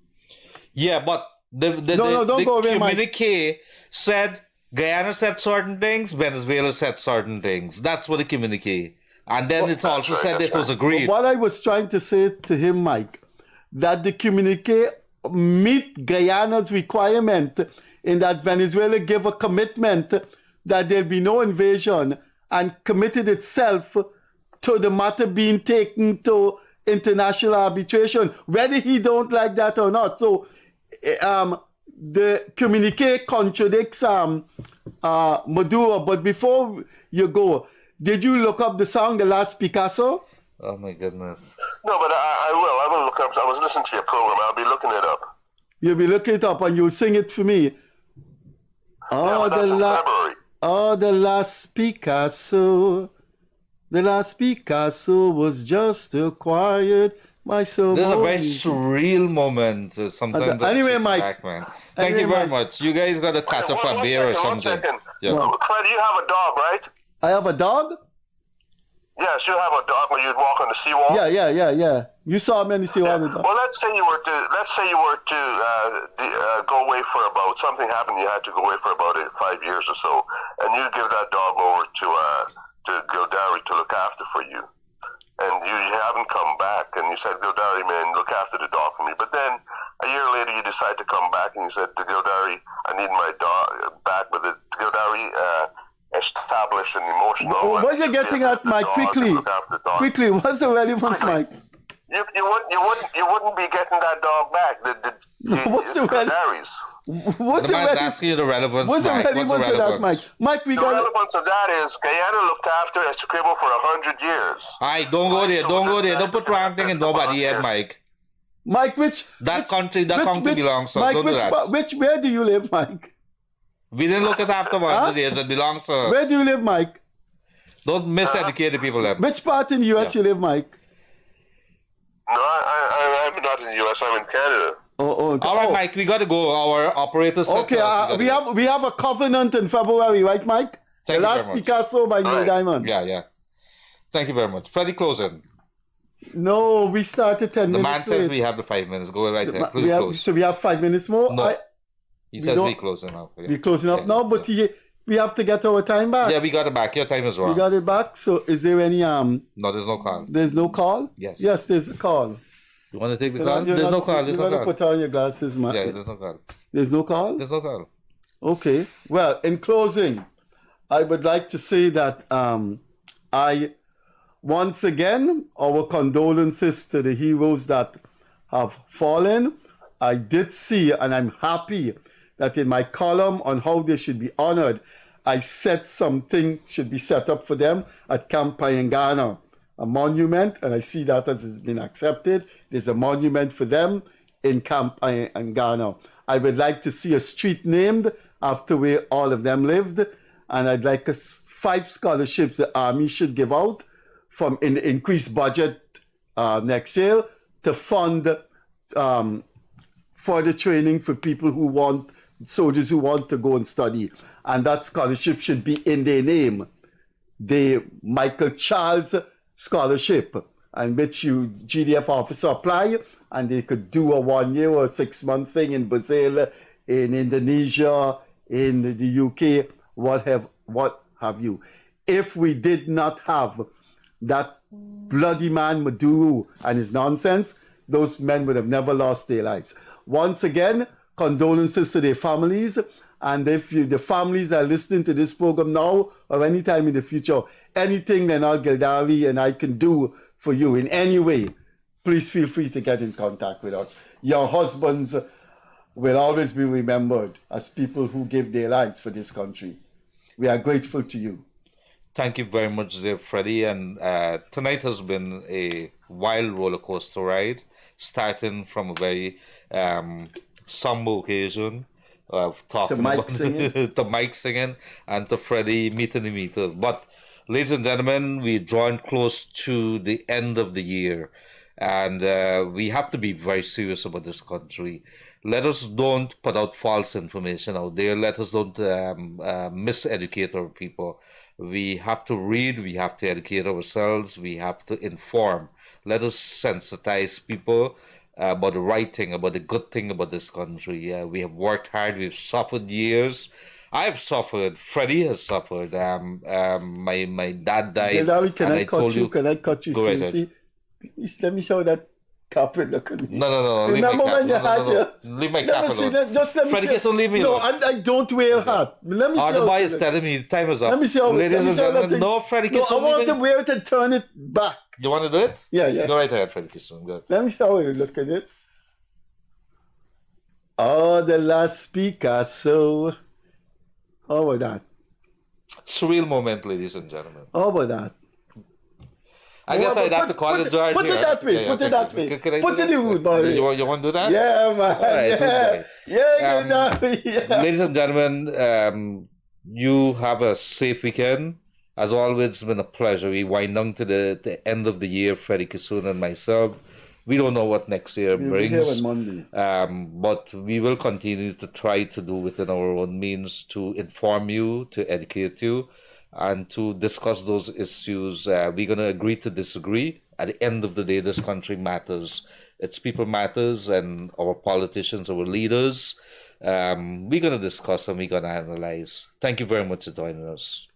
Yeah, but the communique said Guyana said certain things, Venezuela said certain things. That's what the communique. And then it's also said it was agreed. What I was trying to say to him, Mike, that the communique meet Guyana's requirement in that Venezuela gave a commitment that there'll be no invasion and committed itself to the matter being taken to international arbitration, whether he don't like that or not. So the communique contradicts Maduro. But before you go, did you look up the song, The Last Picasso? Oh my goodness. No, but I will. I will look up. I was listening to your program. I'll be looking it up. You'll be looking it up and you'll sing it for me. The last Picasso. The last Picasso was just acquired by so. This is a very surreal moment. Sometimes. Anyway, Mike. Back, man. Thank you very much. You guys got to catch up on beer or something. 1 second. Yeah. Fred, you have a dog, right? I have a dog? Yes, you have a dog when you'd walk on the seawall. Yeah. You saw me on the seawall with dog. Well, let's say you were to go away for about something happened. You had to go away for about 5 years or so, and you give that dog over to Gildarie to look after for you, and you haven't come back, and you said, Gildarie, man, look after the dog for me. But then a year later, you decide to come back, and you said to Gildarie, I need my dog. established an emotional. What you're getting at, Mike? Quickly, what's the relevance, Mike? You wouldn't be getting that dog back. What's the relevance? What's the asking you the relevance? What's the relevance of that, Mike? Mike, the relevance of that is Guyana looked after Essequibo for 100 years. Don't go there. Don't go there. Don't put wrong thing in nobody yet, Mike. Mike, that country belongs to. Mike, don't do that. Where do you live, Mike? We didn't look at after 100 years. It belongs to. Where do you live, Mike? Don't miseducate the people. Which part in the U.S. you live, Mike? No, I'm not in the U.S. I'm in Canada. All right, Mike, we got to go. Our operator said okay, we have a covenant in February, right, Mike? Thank the last Picasso by Neil Diamond. Yeah. Thank you very much. Freddie, closing. No, we started 10 minutes. The man says we have the 5 minutes. Go right there. So we have 5 minutes more? No. He says we're closing up. Yeah. We're closing up now, but we have to get our time back. Yeah, we got it back. Your time is wrong. We got it back. So is there any No, there's no call. There's no call? Yes. Yes, there's a call. You want to take the call? There's no call. There's no call. Put on your glasses, man. Yeah, there's no call. There's no call? There's no call. Okay. Well, in closing, I would like to say that once again, our condolences to the heroes that have fallen. I did see, and I'm happy that in my column on how they should be honored, I said something should be set up for them at Camp Payangana, a monument, and I see that has been accepted. There's a monument for them in Camp Payangana. I would like to see a street named after where all of them lived, and I'd like 5 scholarships the Army should give out from in the increased budget next year to fund further training for people who want, soldiers who want to go and study. And that scholarship should be in their name. The Michael Charles Scholarship, and which you GDF officer apply, and they could do a 1 year or 6 month thing in Brazil, in Indonesia, in the UK, what have you. If we did not have that bloody man Maduro and his nonsense, those men would have never lost their lives. Once again, condolences to their families. And if the families are listening to this program now or anytime in the future, anything that Gildarie and I can do for you in any way, please feel free to get in contact with us. Your husbands will always be remembered as people who gave their lives for this country. We are grateful to you. Thank you very much, dear Freddie. And tonight has been a wild roller coaster ride, starting from a very somber occasion of talking to Mike singing. To Mike singing and to Freddie meeting the meter. But ladies and gentlemen, we're drawing close to the end of the year, and we have to be very serious about this country. Let us don't put out false information out there. Let us don't miseducate our people. We have to read, we have to educate ourselves, we have to inform. Let us sensitize people about the right thing, about the good thing about this country. We have worked hard, we've suffered years. I have suffered, Freddie has suffered. My dad died. Gildarie, can I cut you? Can I cut you? Go right ahead. Let me show that carpet look at me. No. Remember when you had your... Leave my cap alone. Just let me Freddie Kissoon, leave me alone. No, I don't wear a hat. Let me see. The boy is telling me the time is up. Let me see how... Ladies and gentlemen, no, Freddie Kissoon. I want to wear it and turn it back. You want to do it? Yeah. Go right ahead, Freddie Kissoon. Good. Let me see how you look at it. Oh, the last Picasso. How about that? Surreal moment, ladies and gentlemen. How about that? I guess I'd have to call it George. Put it that way. Put it that way. Put it in the wood, boy. You want to do that? Yeah, man. All right, Yeah. Ladies and gentlemen, you have a safe weekend. As always, it's been a pleasure. We wind down to the end of the year, Freddie Kissoon and myself. We don't know what next year brings. We'll be here on Monday. But we will continue to try to do within our own means to inform you, to educate you, and to discuss those issues. We're going to agree to disagree. At the end of the day, this country matters. Its people matters, and our politicians, our leaders. We're going to discuss and we're going to analyze. Thank you very much for joining us.